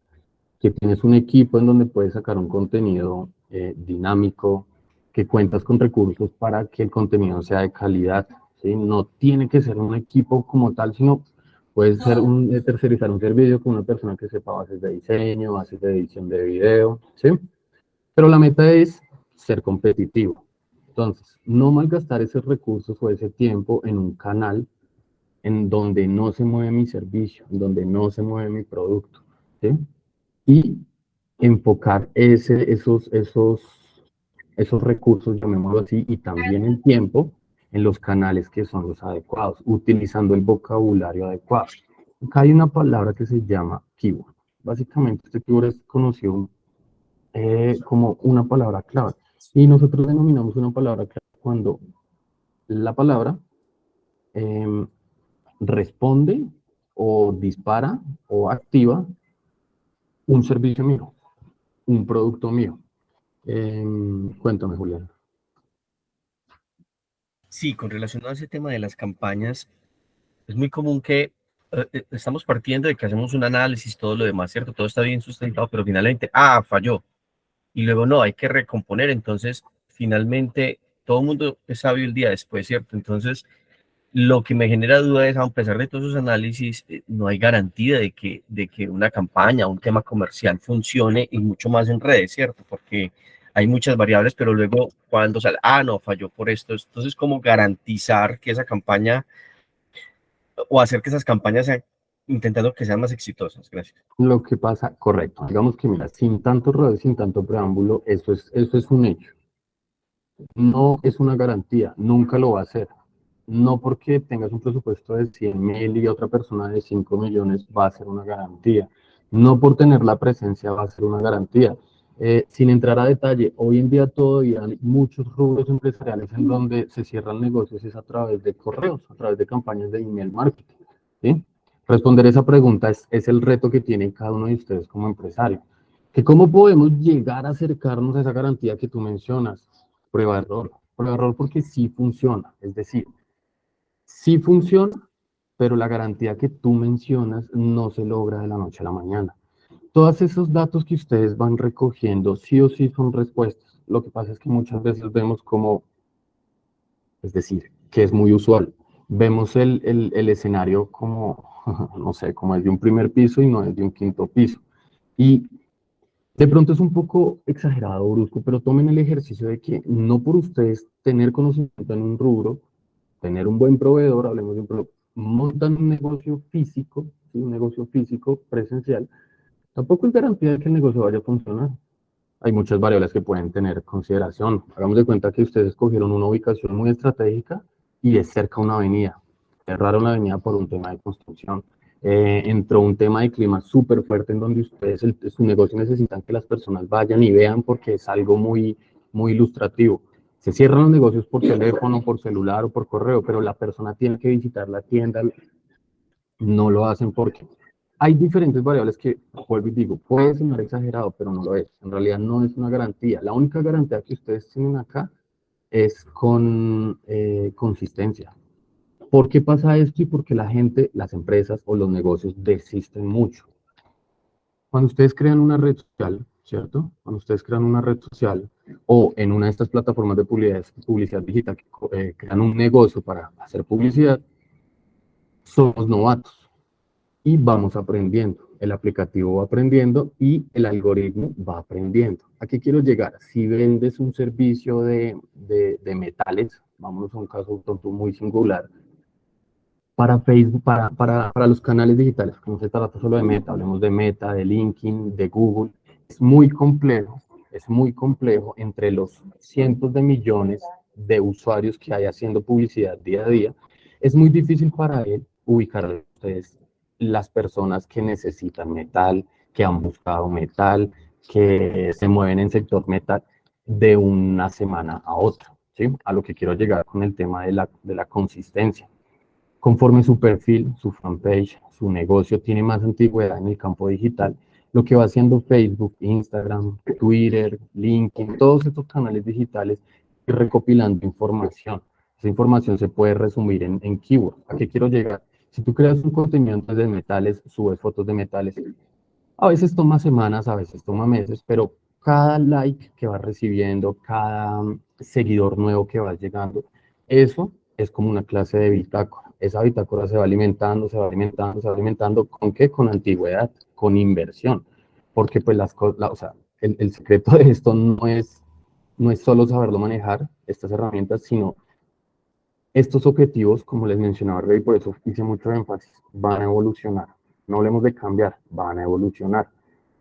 S1: que tienes un equipo en donde puedes sacar un contenido dinámico, que cuentas con recursos para que el contenido sea de calidad, ¿sí? No tiene que ser un equipo como tal, sino puede ser tercerizar un servicio con una persona que sepa bases de diseño, bases de edición de video, ¿sí? Pero la meta es ser competitivo. Entonces, no malgastar esos recursos o ese tiempo en un canal en donde no se mueve mi servicio, en donde no se mueve mi producto, ¿sí? Y enfocar esos recursos, llamémoslo así, y también el tiempo en los canales que son los adecuados, utilizando el vocabulario adecuado. Acá hay una palabra que se llama keyword. Básicamente, este keyword es conocido como una palabra clave. Y nosotros denominamos una palabra clave cuando la palabra eh, responde o dispara o activa un servicio mío, un producto mío. Cuéntame, Julián.
S2: Sí, con relación a ese tema de las campañas, es muy común que estamos partiendo de que hacemos un análisis, todo lo demás, ¿cierto? Todo está bien sustentado, pero finalmente, falló. Y luego no, hay que recomponer. Entonces, finalmente, todo el mundo es sabio el día después, ¿cierto? Entonces, lo que me genera duda es, a pesar de todos esos análisis, no hay garantía de que una campaña, un tema comercial funcione y mucho más en redes, ¿cierto? Porque hay muchas variables, pero luego cuando sale, no, falló por esto. Entonces, ¿cómo garantizar que esa campaña o hacer que esas campañas sean, intentando que sean más exitosas? Gracias.
S1: Lo que pasa, correcto. Digamos que, mira, sin tanto rodeo, sin tanto preámbulo, eso es un hecho. No es una garantía, nunca lo va a ser. No porque tengas un presupuesto de 100.000 y otra persona de 5 millones va a ser una garantía. No por tener la presencia va a ser una garantía. Sin entrar a detalle, hoy en día todavía hay muchos rubros empresariales en donde se cierran negocios es a través de correos, a través de campañas de email marketing, ¿sí? Responder esa pregunta es el reto que tiene cada uno de ustedes como empresario. Que ¿cómo podemos llegar a acercarnos a esa garantía que tú mencionas? Prueba-error. Prueba-error porque sí funciona. Es decir, sí funciona, pero la garantía que tú mencionas no se logra de la noche a la mañana. Todos esos datos que ustedes van recogiendo sí o sí son respuestas. Lo que pasa es que muchas veces vemos como, es decir, que es muy usual. Vemos el escenario como, no sé, como es de un primer piso y no es de un quinto piso. Y de pronto es un poco exagerado, brusco, pero tomen el ejercicio de que no por ustedes tener conocimiento en un rubro, tener un buen proveedor, hablemos de un proveedor, montan un negocio físico, ¿sí? Un negocio físico presencial, tampoco es garantía de que el negocio vaya a funcionar. Hay muchas variables que pueden tener consideración. Hagamos de cuenta que ustedes escogieron una ubicación muy estratégica y es cerca a una avenida. Cerraron la avenida por un tema de construcción. Entró un tema de clima súper fuerte en donde ustedes, su negocio necesitan que las personas vayan y vean porque es algo muy, muy ilustrativo. Se cierran los negocios por teléfono, por celular o por correo, pero la persona tiene que visitar la tienda, no lo hacen porque hay diferentes variables que, vuelvo y digo, puede sonar exagerado, pero no lo es. En realidad no es una garantía. La única garantía que ustedes tienen acá es con consistencia. ¿Por qué pasa esto? Y porque la gente, las empresas o los negocios desisten mucho. Cuando ustedes crean una red social, ¿cierto? Cuando ustedes crean una red social o en una de estas plataformas de publicidad digital que crean un negocio para hacer publicidad, somos novatos y vamos aprendiendo. El aplicativo va aprendiendo y el algoritmo va aprendiendo. ¿A qué quiero llegar? Si vendes un servicio de metales, vámonos a un caso tonto muy singular, para Facebook, para los canales digitales, que no se trata solo de Meta, hablemos de Meta, de LinkedIn, de Google, es muy complejo entre los cientos de millones de usuarios que hay haciendo publicidad día a día, es muy difícil para él ubicar a ustedes las personas que necesitan metal, que han buscado metal, que se mueven en sector metal de una semana a otra, ¿sí? A lo que quiero llegar con el tema de la consistencia. Conforme su perfil, su fanpage, su negocio tiene más antigüedad en el campo digital, lo que va haciendo Facebook, Instagram, Twitter, LinkedIn, todos estos canales digitales, y recopilando información. Esa información se puede resumir en keywords. ¿A qué quiero llegar? Si tú creas un contenido de metales, subes fotos de metales, a veces toma semanas, a veces toma meses, pero cada like que vas recibiendo, cada seguidor nuevo que va llegando, eso es como una clase de bitácora. Esa bitácora se va alimentando, se va alimentando, se va alimentando. ¿Con qué? Con antigüedad, con inversión. Porque pues las cosas, o sea, el secreto de esto no es solo saberlo manejar, estas herramientas, sino estos objetivos, como les mencionaba Rey, por eso hice mucho énfasis, van a evolucionar. No hablemos de cambiar, van a evolucionar,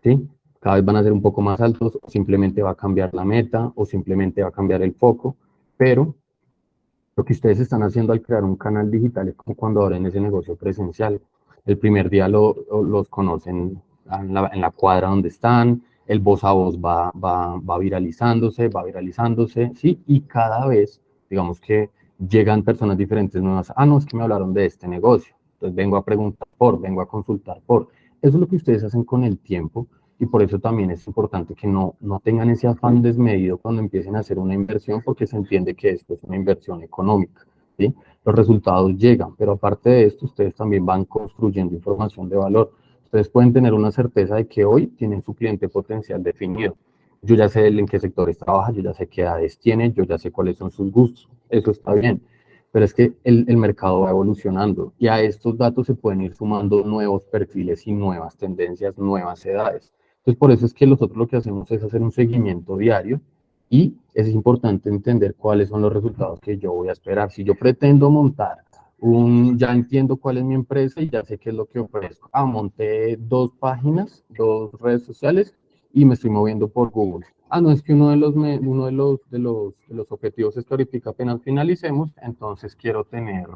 S1: ¿sí? Cada vez van a ser un poco más altos, o simplemente va a cambiar la meta, o simplemente va a cambiar el foco, pero lo que ustedes están haciendo al crear un canal digital es como cuando abren ese negocio presencial. El primer día los conocen en la cuadra donde están, el voz a voz va viralizándose, ¿sí? Y cada vez, digamos que llegan personas diferentes nuevas. No, es que me hablaron de este negocio. Entonces vengo a preguntar vengo a consultar por. Eso es lo que ustedes hacen con el tiempo y por eso también es importante que no tengan ese afán desmedido cuando empiecen a hacer una inversión porque se entiende que esto es una inversión económica. ¿sí? Los resultados llegan, pero aparte de esto, ustedes también van construyendo información de valor. Ustedes pueden tener una certeza de que hoy tienen su cliente potencial definido. Yo ya sé en qué sectores trabaja, yo ya sé qué edades tiene, yo ya sé cuáles son sus gustos. Eso está bien. Pero es que el mercado va evolucionando y a estos datos se pueden ir sumando nuevos perfiles y nuevas tendencias, nuevas edades. Entonces, por eso es que nosotros lo que hacemos es hacer un seguimiento diario y es importante entender cuáles son los resultados que yo voy a esperar. Si yo pretendo montar ya entiendo cuál es mi empresa y ya sé qué es lo que ofrezco. Monté 2 páginas, 2 redes sociales y me estoy moviendo por Google. No, es que uno de los objetivos es que ahorita apenas finalicemos, entonces quiero tener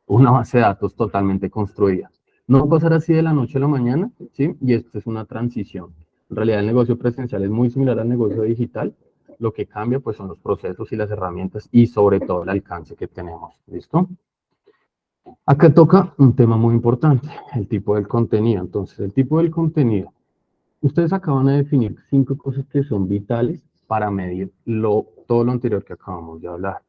S1: una base de datos totalmente construida. No va a pasar así de la noche a la mañana, ¿sí? Y esto es una transición. En realidad el negocio presencial es muy similar al negocio digital. Lo que cambia pues son los procesos y las herramientas y sobre todo el alcance que tenemos. ¿Listo? Acá toca un tema muy importante, el tipo del contenido. Entonces, el tipo del contenido. Ustedes acaban de definir 5 cosas que son vitales para medir todo lo anterior que acabamos de hablar.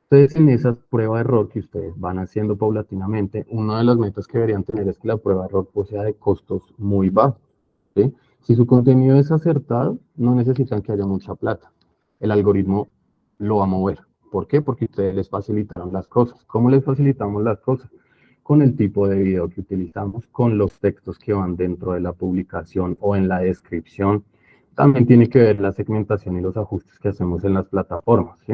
S1: Entonces, en esa prueba de error que ustedes van haciendo paulatinamente, una de las metas que deberían tener es que la prueba de error pues, sea de costos muy bajos, ¿sí? Si su contenido es acertado, no necesitan que haya mucha plata. El algoritmo lo va a mover. ¿Por qué? Porque ustedes les facilitaron las cosas. ¿Cómo les facilitamos las cosas? Con el tipo de video que utilizamos, con los textos que van dentro de la publicación o en la descripción. También tiene que ver la segmentación y los ajustes que hacemos en las plataformas, ¿sí?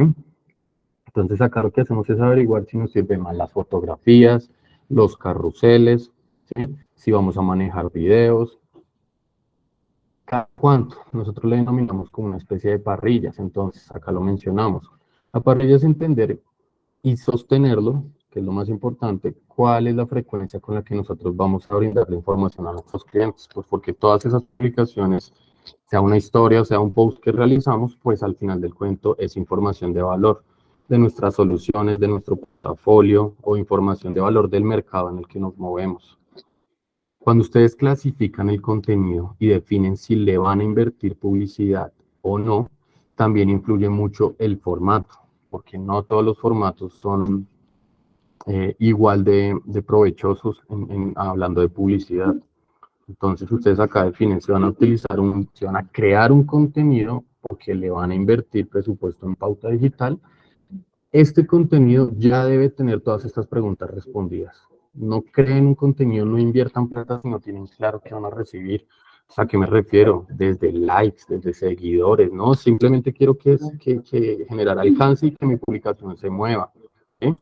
S1: Entonces acá lo que hacemos es averiguar si nos sirven más las fotografías, los carruseles, ¿sí? Si vamos a manejar videos. ¿Cada cuánto? Nosotros le denominamos como una especie de parrillas, entonces acá lo mencionamos. La parrilla es entender y sostenerlo, que es lo más importante, cuál es la frecuencia con la que nosotros vamos a brindar la información a nuestros clientes, pues porque todas esas publicaciones, sea una historia o sea un post que realizamos, pues al final del cuento es información de valor de nuestras soluciones, de nuestro portafolio o información de valor del mercado en el que nos movemos. Cuando ustedes clasifican el contenido y definen si le van a invertir publicidad o no, también influye mucho el formato, porque no todos los formatos son igual de provechosos hablando de publicidad. Entonces ustedes acá definen si van a utilizar si van a crear un contenido porque le van a invertir presupuesto en pauta digital. Este contenido ya debe tener todas estas preguntas respondidas. No creen un contenido, no inviertan plata si no tienen claro qué van a recibir. O sea, ¿a qué me refiero? Desde likes, desde seguidores, ¿no? Simplemente quiero que generar alcance y que mi publicación se mueva. ¿Sí?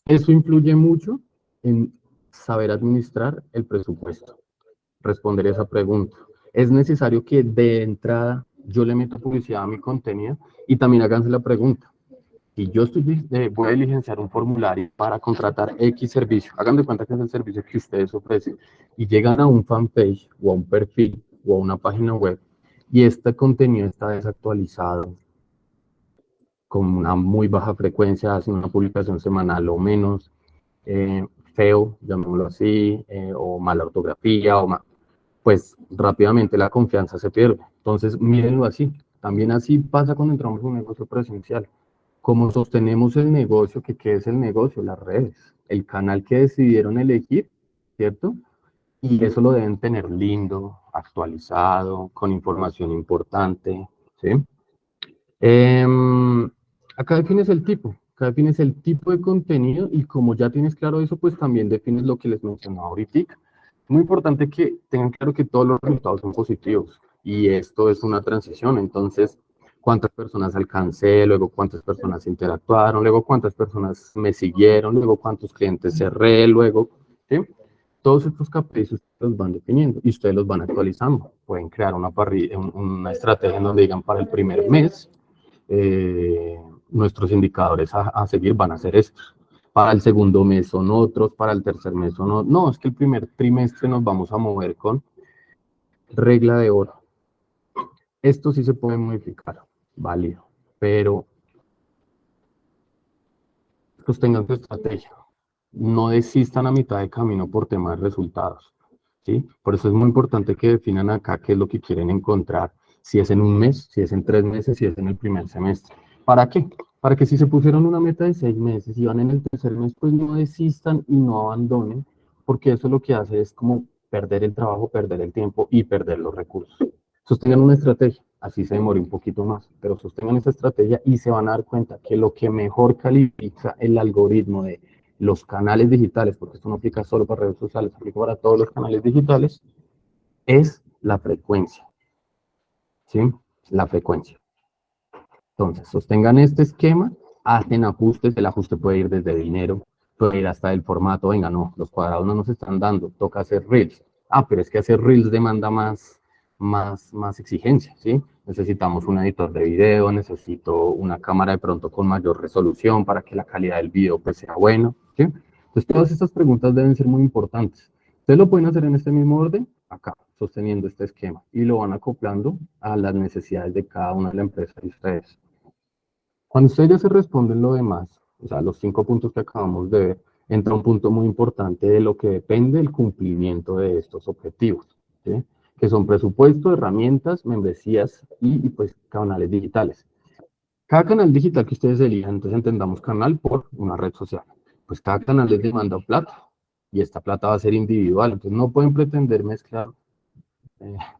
S1: Eso influye mucho en saber administrar el presupuesto. Responder esa pregunta. Es necesario que de entrada yo le meto publicidad a mi contenido y también háganse la pregunta. Si yo voy a diligenciar un formulario para contratar X servicio, hagan de cuenta que es el servicio que ustedes ofrecen, y llegan a un fanpage o a un perfil o a una página web y este contenido está desactualizado, con una muy baja frecuencia, hacen una publicación semanal o menos, feo, llamémoslo así, o mala ortografía, pues rápidamente la confianza se pierde. Entonces, mírenlo así. También así pasa cuando entramos en un negocio presencial. Como sostenemos el negocio, ¿qué es el negocio? Las redes, el canal que decidieron elegir, ¿cierto? Y eso lo deben tener lindo, actualizado, con información importante, ¿sí? Acá defines el tipo, de contenido y como ya tienes claro eso, pues también defines lo que les mencionaba ahorita. Muy importante que tengan claro que todos los resultados son positivos y esto es una transición, entonces cuántas personas alcancé, luego cuántas personas interactuaron, luego cuántas personas me siguieron, luego cuántos clientes cerré, luego, ¿sí? Todos estos KPIs ustedes los van definiendo y ustedes los van actualizando. Pueden crear una estrategia en donde digan para el primer mes, nuestros indicadores a seguir van a ser estos. Para el segundo mes son otros, para el tercer mes son otros. No, es que el primer trimestre nos vamos a mover con regla de oro. Esto sí se puede modificar, válido, pero sostengan su estrategia. No desistan a mitad de camino por temas de resultados, ¿sí? Por eso es muy importante que definan acá qué es lo que quieren encontrar, si es en un mes, si es en 3 meses, si es en el primer semestre. ¿Para qué? para que si se pusieron una meta de 6 meses y van en el tercer mes, pues no desistan y no abandonen, porque eso lo que hace es como perder el trabajo, perder el tiempo y perder los recursos. Sostengan una estrategia, así se demore un poquito más, pero sostengan esa estrategia y se van a dar cuenta que lo que mejor califica el algoritmo de los canales digitales, porque esto no aplica solo para redes sociales, aplica para todos los canales digitales, es la frecuencia, ¿sí? La frecuencia. Entonces, sostengan este esquema, hacen ajustes, el ajuste puede ir desde dinero, puede ir hasta el formato, venga, no, los cuadrados no nos están dando, toca hacer Reels. Ah, pero es que hacer Reels demanda más exigencia, ¿sí? Necesitamos un editor de video, necesito una cámara de pronto con mayor resolución para que la calidad del video pues sea buena, ¿sí? Entonces, todas estas preguntas deben ser muy importantes. Ustedes lo pueden hacer en este mismo orden, acá, sosteniendo este esquema, y lo van acoplando a las necesidades de cada una de la empresa de ustedes. Cuando ustedes ya se responden lo demás, o sea, los 5 puntos que acabamos de ver, entra un punto muy importante de lo que depende el cumplimiento de estos objetivos, ¿sí? Que son presupuesto, herramientas, membresías y pues canales digitales. Cada canal digital que ustedes elijan, entonces entendamos canal por una red social. Pues cada canal les demanda plata y esta plata va a ser individual, entonces no pueden pretender mezclar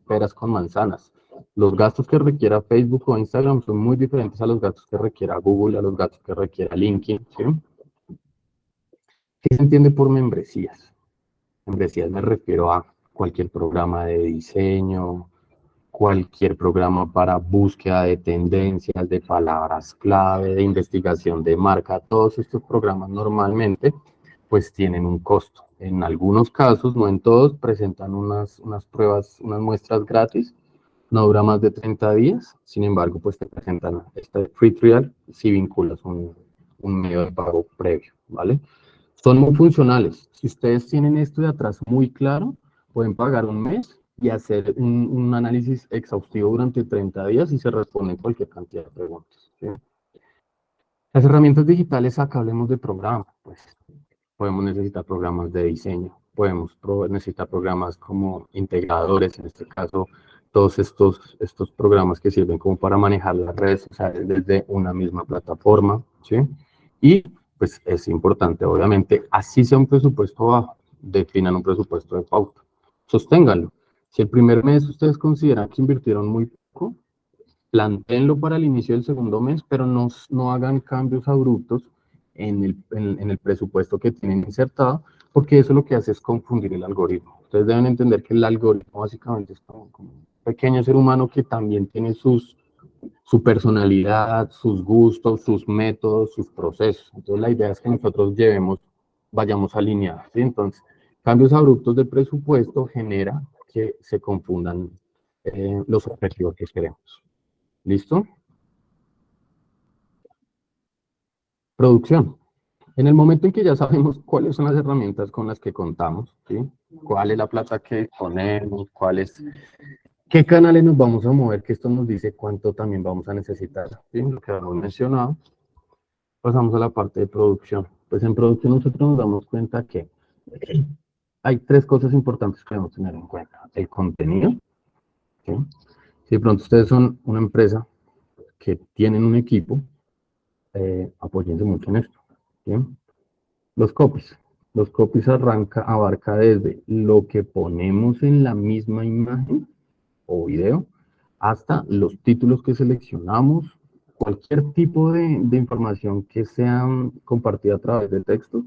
S1: peras con manzanas. Los gastos que requiera Facebook o Instagram son muy diferentes a los gastos que requiera Google, a los gastos que requiera LinkedIn, ¿sí? ¿Qué se entiende por membresías? Membresías me refiero a cualquier programa de diseño, cualquier programa para búsqueda de tendencias, de palabras clave, de investigación de marca. Todos estos programas normalmente pues tienen un costo. En algunos casos, no en todos, presentan unas pruebas, unas muestras gratis. No dura más de 30 días, sin embargo, pues te presentan este free trial si vinculas un medio de pago previo, ¿vale? Son muy funcionales. Si ustedes tienen esto de atrás muy claro, pueden pagar un mes y hacer un análisis exhaustivo durante 30 días y se responden cualquier cantidad de preguntas, ¿sí? Las herramientas digitales, acá hablemos de programas, pues podemos necesitar programas de diseño, podemos necesitar programas como integradores, en este caso, todos estos programas que sirven como para manejar las redes sociales desde una misma plataforma, ¿sí? Y pues es importante, obviamente, así sea un presupuesto bajo, definan un presupuesto de pauta, sosténganlo. Si el primer mes ustedes consideran que invirtieron muy poco, plantéenlo para el inicio del segundo mes, pero no hagan cambios abruptos en el presupuesto que tienen insertado, porque eso lo que hace es confundir el algoritmo. Ustedes deben entender que el algoritmo básicamente es como un pequeño ser humano que también tiene su personalidad, sus gustos, sus métodos, sus procesos. Entonces la idea es que nosotros vayamos alineados, ¿sí? Entonces, cambios abruptos del presupuesto genera que se confundan los objetivos que queremos. ¿Listo? Producción. En el momento en que ya sabemos cuáles son las herramientas con las que contamos, ¿sí? Cuál es la plata que disponemos, qué canales nos vamos a mover, que esto nos dice cuánto también vamos a necesitar, ¿sí? Lo que hemos mencionado. Pasamos a la parte de producción. Pues en producción nosotros nos damos cuenta que hay 3 cosas importantes que debemos tener en cuenta. El contenido, ¿sí? Si de pronto ustedes son una empresa que tienen un equipo, apóyense mucho en esto, ¿sí? Los copies. Los copies abarca desde lo que ponemos en la misma imagen o video hasta los títulos que seleccionamos, cualquier tipo de información que sea compartida a través de texto,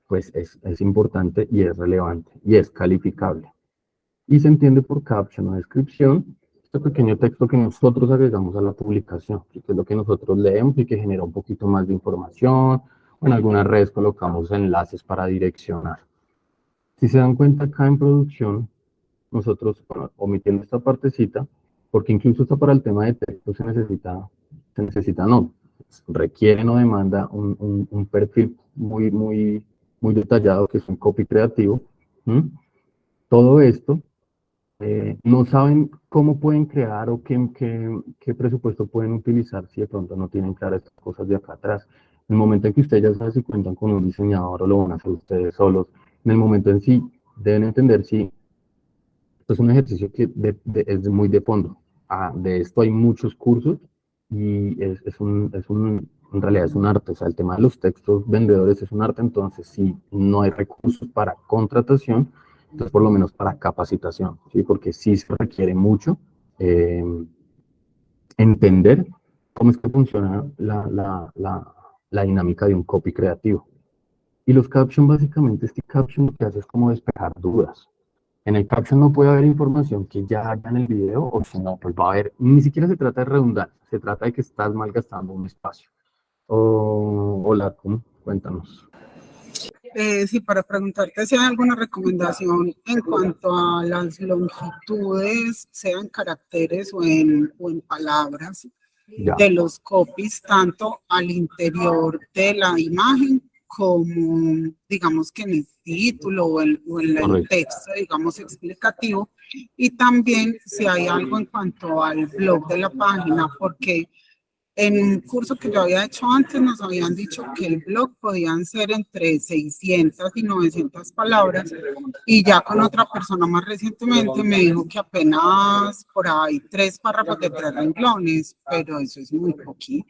S1: pues es importante y es relevante y es calificable. Y se entiende por caption o descripción este pequeño texto que nosotros agregamos a la publicación, que es lo que nosotros leemos y que genera un poquito más de información. En algunas redes colocamos enlaces para direccionar. Si se dan cuenta, acá en producción, nosotros, bueno, omitiendo esta partecita, porque incluso hasta para el tema de texto requiere o demanda un perfil muy detallado, que es un copy creativo. Todo esto no saben cómo pueden crear o qué presupuesto pueden utilizar si de pronto no tienen claras estas cosas de acá atrás. En el momento en que ustedes ya saben si cuentan con un diseñador o lo van a hacer ustedes solos, en el momento en sí deben entender si esto es un ejercicio que es muy de fondo. De esto hay muchos cursos y es un en realidad es un arte, o sea, el tema de los textos vendedores es un arte, entonces si no hay recursos para contratación, entonces por lo menos para capacitación, ¿sí? Porque sí se requiere mucho entender cómo es que funciona la dinámica de un copy creativo. Y los caption, básicamente, este caption lo que hace es como despejar dudas. En el caption no puede haber información que ya haya en el video, o si no, pues va a haber, ni siquiera se trata de redundancia, se trata de que estás malgastando un espacio. Hola, cuéntanos.
S3: Sí, para preguntarte si hay alguna recomendación en cuanto a las longitudes, sea en caracteres o en palabras,
S1: Ya.
S3: de los copies, tanto al interior de la imagen como, digamos que en el título o en el
S1: Correcto.
S3: texto, digamos, explicativo. Y también si hay algo en cuanto al blog de la página, porque en un curso que yo había hecho antes nos habían dicho que el blog podían ser entre 600 y 900 palabras y ya con otra persona más recientemente me dijo que apenas por ahí 3 párrafos de 3 renglones, pero eso es muy poquito.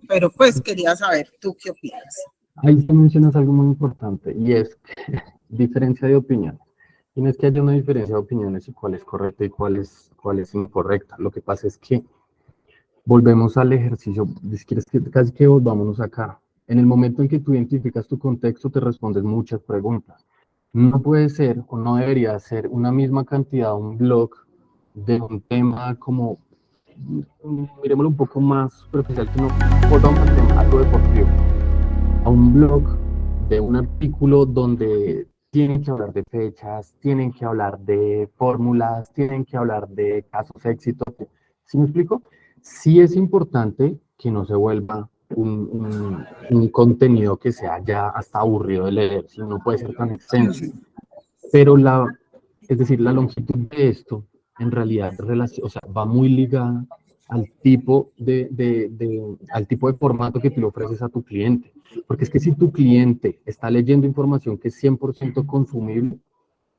S3: Pero pues quería saber tú qué opinas.
S1: Ahí sí mencionas algo muy importante y es diferencia de opiniones. Y no es que haya una diferencia de opiniones y cuál es correcta y cuál es incorrecta. Lo que pasa es que volvemos al ejercicio, si quieres que casi que volvámonos acá. En el momento en que tú identificas tu contexto, te respondes muchas preguntas. No puede ser o no debería ser una misma cantidad un blog de un tema como, miremoslo un poco más superficial, que no volvamos al tema, algo deportivo, a un blog de un artículo donde tienen que hablar de fechas, tienen que hablar de fórmulas, tienen que hablar de casos éxitos. ¿Sí me explico? Sí es importante que no se vuelva un contenido que sea ya hasta aburrido de leer, si no puede ser tan extenso. Pero es decir, la longitud de esto, en realidad, o sea, va muy ligada al tipo al tipo de formato que tú le ofreces a tu cliente. Porque es que si tu cliente está leyendo información que es 100% consumible,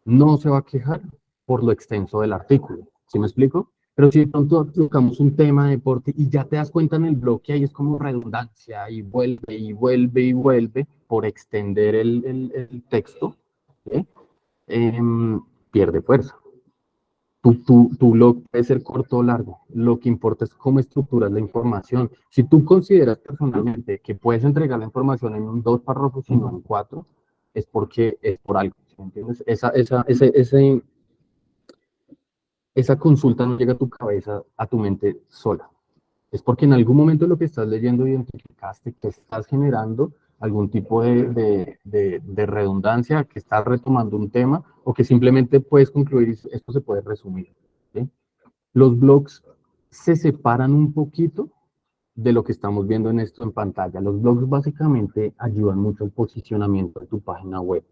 S1: no se va a quejar por lo extenso del artículo. ¿Sí me explico? Pero si de pronto tocamos un tema de deporte y ya te das cuenta en el blog que ahí es como redundancia y vuelve y vuelve y vuelve por extender el texto, ¿sí? Pierde fuerza. Tu blog puede ser corto o largo. Lo que importa es cómo estructuras la información. Si tú consideras personalmente que puedes entregar la información en 2 párrafos y no en 4, es porque es por algo. ¿Entiendes? Esa consulta no llega a tu cabeza, a tu mente sola. Es porque en algún momento lo que estás leyendo identificaste que estás generando algún tipo de redundancia, que estás retomando un tema o que simplemente puedes concluir y esto se puede resumir. ¿Sí? Los blogs se separan un poquito de lo que estamos viendo en esto en pantalla. Los blogs básicamente ayudan mucho al posicionamiento de tu página web.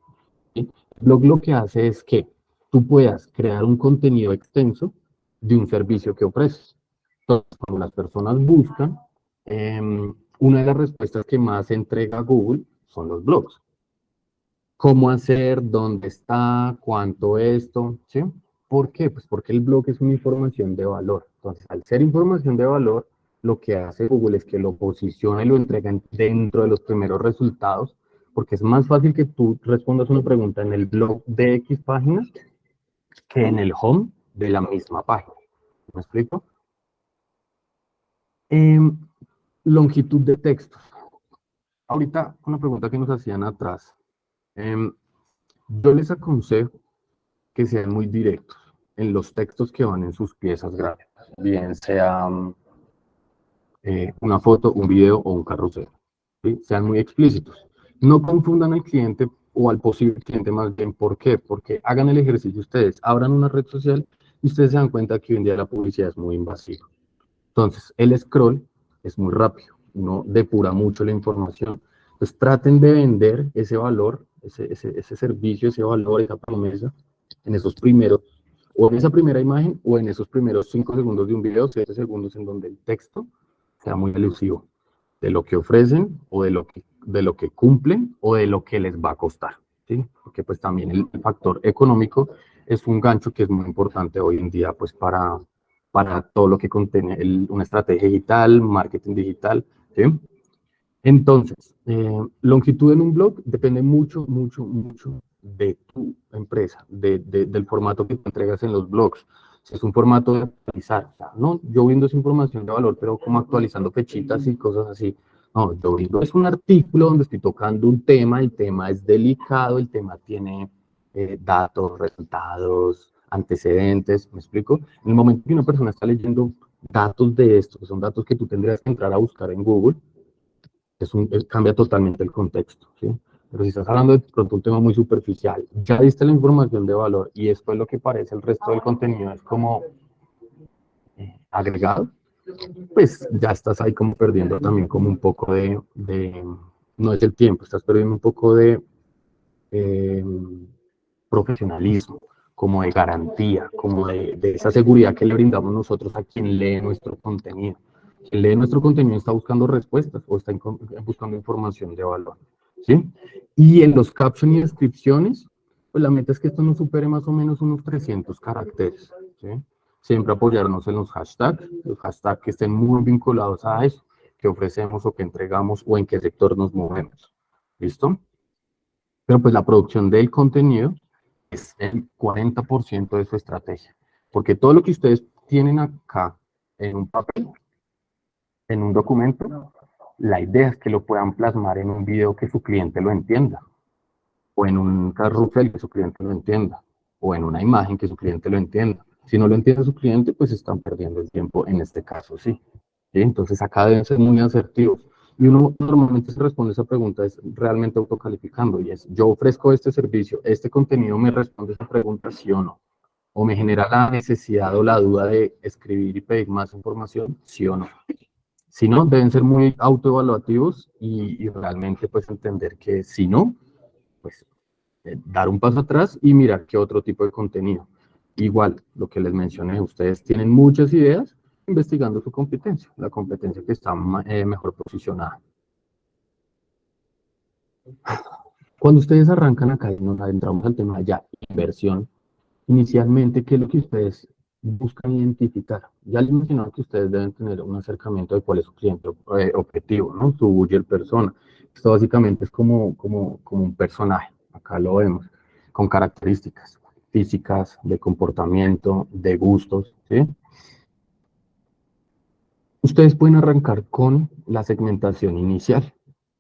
S1: ¿Sí? El blog lo que hace es que tú puedas crear un contenido extenso de un servicio que ofreces. Entonces, cuando las personas buscan, una de las respuestas que más entrega Google son los blogs. ¿Cómo hacer? ¿Dónde está? ¿Cuánto esto? ¿Sí? ¿Por qué? Pues porque el blog es una información de valor. Entonces, al ser información de valor, lo que hace Google es que lo posiciona y lo entrega dentro de los primeros resultados, porque es más fácil que tú respondas una pregunta en el blog de X páginas que en el home de la misma página. ¿Me explico? Longitud de textos. Ahorita, una pregunta que nos hacían atrás. Yo les aconsejo que sean muy directos en los textos que van en sus piezas gráficas, bien sea una foto, un video o un carrusel. ¿Sí? Sean muy explícitos. No confundan al cliente o al posible cliente más bien. ¿Por qué? Porque hagan el ejercicio ustedes, abran una red social y ustedes se dan cuenta que hoy en día la publicidad es muy invasiva. Entonces, el scroll es muy rápido, no depura mucho la información. Entonces, traten de vender ese valor, ese servicio, ese valor, esa promesa, en esos primeros, o en esa primera imagen, o en esos primeros 5 segundos de un video, 7 segundos en donde el texto sea muy elusivo de lo que ofrecen, o de lo que cumplen, o de lo que les va a costar, ¿sí? Porque pues también el factor económico es un gancho que es muy importante hoy en día, pues para todo lo que contiene una estrategia digital, marketing digital, ¿sí? Entonces, longitud en un blog depende mucho, mucho, mucho de tu empresa, del formato que te entregas en los blogs. Si es un formato de actualizar, o sea, no, yo brindo esa información de valor, pero como actualizando fechitas y cosas así. No, yo brindo es un artículo donde estoy tocando un tema, el tema es delicado, el tema tiene datos, resultados, antecedentes, ¿me explico? En el momento que una persona está leyendo datos de esto, que son datos que tú tendrías que entrar a buscar en Google, cambia totalmente el contexto, ¿sí? Pero si estás hablando de pronto un tema muy superficial, ya diste la información de valor y esto es lo que parece el resto del contenido, es como agregado, pues ya estás ahí como perdiendo también como un poco no es el tiempo, estás perdiendo un poco de eh, profesionalismo, como de garantía, como de esa seguridad que le brindamos nosotros a quien lee nuestro contenido. Quien lee nuestro contenido está buscando respuestas o está buscando información de valor, ¿sí? Y en los captions y descripciones, pues la meta es que esto no supere más o menos unos 300 caracteres, ¿sí? Siempre apoyarnos en los hashtags que estén muy vinculados a eso, que ofrecemos o que entregamos o en qué sector nos movemos, ¿listo? Pero pues la producción del contenido es el 40% de su estrategia. Porque todo lo que ustedes tienen acá en un papel, en un documento, la idea es que lo puedan plasmar en un video que su cliente lo entienda, o en un carrusel que su cliente lo entienda, o en una imagen que su cliente lo entienda. Si no lo entiende su cliente, pues están perdiendo el tiempo en este caso, sí. ¿Sí? Entonces acá deben ser muy asertivos. Y uno normalmente se responde esa pregunta es realmente autocalificando y es, yo ofrezco este servicio, este contenido me responde esa pregunta sí o no. O me genera la necesidad o la duda de escribir y pedir más información, sí o no. Si no, deben ser muy autoevaluativos y realmente pues entender que si no, pues dar un paso atrás y mirar qué otro tipo de contenido. Igual, lo que les mencioné, ustedes tienen muchas ideas investigando su competencia, la competencia que está mejor posicionada. Cuando ustedes arrancan acá y nos adentramos al tema ya inversión, inicialmente, ¿qué es lo que ustedes buscan identificar? Ya les mencionaba que ustedes deben tener un acercamiento de cuál es su cliente objetivo, ¿no? Su buyer persona. Esto básicamente es como un personaje, acá lo vemos, con características físicas, de comportamiento, de gustos, ¿sí? Ustedes pueden arrancar con la segmentación inicial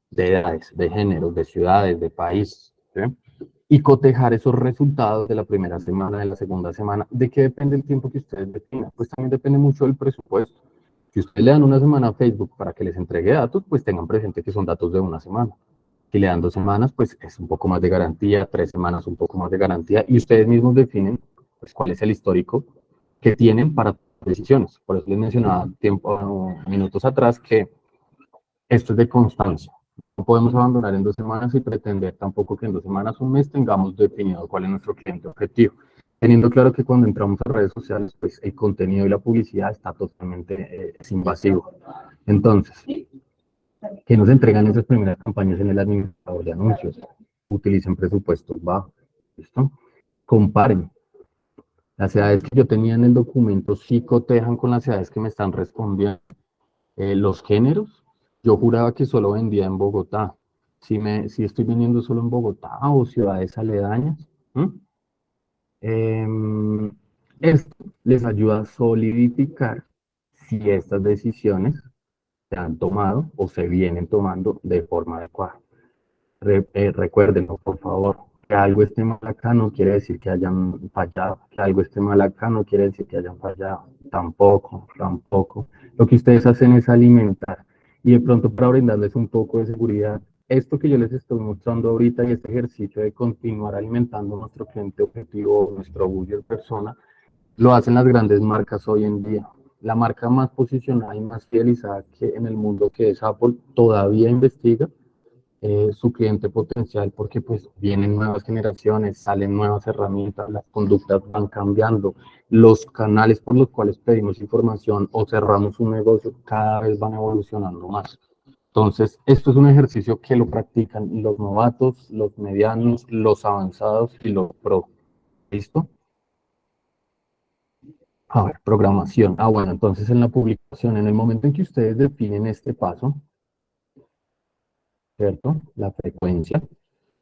S1: de edades, de géneros, de ciudades, de países, ¿sí? Y cotejar esos resultados de la primera semana, de la segunda semana. ¿De qué depende el tiempo que ustedes definan? Pues también depende mucho del presupuesto. Si ustedes le dan una semana a Facebook para que les entregue datos, pues tengan presente que son datos de una semana. Si le dan 2 semanas, pues es un poco más de garantía, 3 semanas un poco más de garantía, y ustedes mismos definen pues, cuál es el histórico que tienen para decisiones. Por eso les mencionaba minutos atrás que esto es de constancia. No podemos abandonar en 2 semanas y pretender tampoco que en 2 semanas, un mes, tengamos definido cuál es nuestro cliente objetivo. Teniendo claro que cuando entramos a redes sociales, pues el contenido y la publicidad está totalmente es invasivo. Entonces, que nos entregan esas primeras campañas en el administrador de anuncios. Utilicen presupuestos bajos. ¿Listo? Comparen. Las edades que yo tenía en el documento sí cotejan con las edades que me están respondiendo. Los géneros, yo juraba que solo vendía en Bogotá. Si estoy vendiendo solo en Bogotá o ciudades aledañas, esto les ayuda a solidificar si estas decisiones se han tomado o se vienen tomando de forma adecuada. Recuérdenlo, por favor, que algo esté mal acá no quiere decir que hayan fallado, que algo esté mal acá no quiere decir que hayan fallado, tampoco, tampoco. Lo que ustedes hacen es alimentar y de pronto para brindarles un poco de seguridad, esto que yo les estoy mostrando ahorita y este ejercicio de continuar alimentando nuestro cliente objetivo, nuestro buyer persona, lo hacen las grandes marcas hoy en día. La marca más posicionada y más fidelizada que en el mundo que es Apple todavía investiga su cliente potencial porque pues vienen nuevas generaciones, salen nuevas herramientas, las conductas van cambiando, los canales por los cuales pedimos información o cerramos un negocio cada vez van evolucionando más. Entonces, esto es un ejercicio que lo practican los novatos, los medianos, los avanzados y los pro. ¿Listo? A ver, programación. Bueno, entonces en la publicación, en el momento en que ustedes definen este paso, ¿cierto? La frecuencia.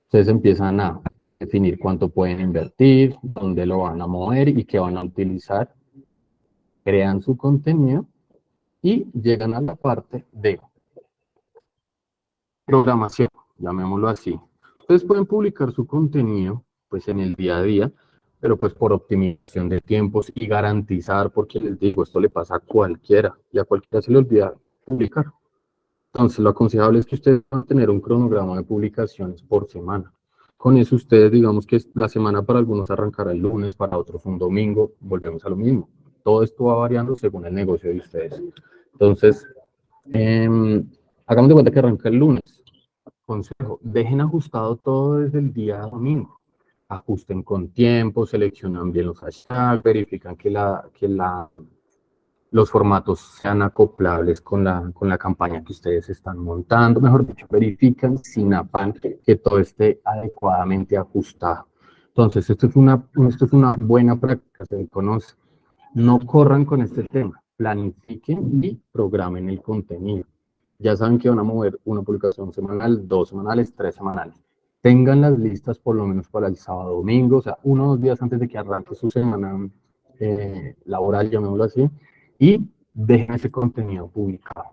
S1: Ustedes empiezan a definir cuánto pueden invertir, dónde lo van a mover y qué van a utilizar. Crean su contenido y llegan a la parte de programación, llamémoslo así. Ustedes pueden publicar su contenido pues en el día a día, pero pues por optimización de tiempos y garantizar, porque les digo, esto le pasa a cualquiera y a cualquiera se le olvida publicar. Entonces, lo aconsejable es que ustedes van a tener un cronograma de publicaciones por semana. Con eso ustedes, digamos que la semana para algunos arrancará el lunes, para otros un domingo, volvemos a lo mismo. Todo esto va variando según el negocio de ustedes. Entonces, hagamos de cuenta que arranca el lunes. Consejo, dejen ajustado todo desde el día domingo. Ajusten con tiempo, seleccionan bien los hashtags, verifican que los formatos sean acoplables con la campaña que ustedes están montando. Mejor dicho, verifican sin afán que todo esté adecuadamente ajustado. Entonces, esto es una buena práctica, se conoce. No corran con este tema, planifiquen y programen el contenido. Ya saben que van a mover una publicación semanal, 2 semanales, 3 semanales. Tengan las listas por lo menos para el sábado, domingo, o sea, 1 o 2 días antes de que arranque su semana laboral, llamémoslo así, y dejen ese contenido publicado,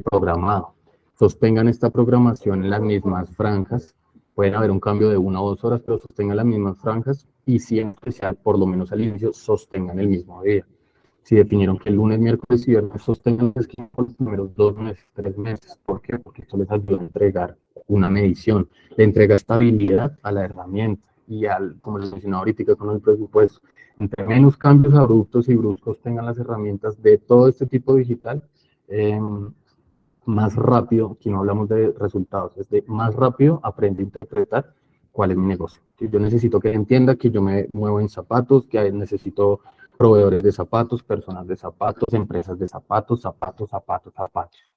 S1: programado. Sostengan esta programación en las mismas franjas. Pueden haber un cambio de 1 o 2 horas, pero sostengan las mismas franjas y siempre, por lo menos al inicio, sostengan el mismo día. Si definieron que el lunes, miércoles y viernes sostengan el esquema por los primeros 2 meses, 3 meses. ¿Por qué? Porque esto les ayuda a entregar una medición, le entrega estabilidad a la herramienta y como les mencionaba ahorita con el presupuesto. Entre menos cambios abruptos y bruscos tengan las herramientas de todo este tipo digital, más rápido, aquí no hablamos de resultados, es de más rápido aprende a interpretar cuál es mi negocio. Yo necesito que entienda que yo me muevo en zapatos, que necesito proveedores de zapatos, personas de zapatos, empresas de zapatos,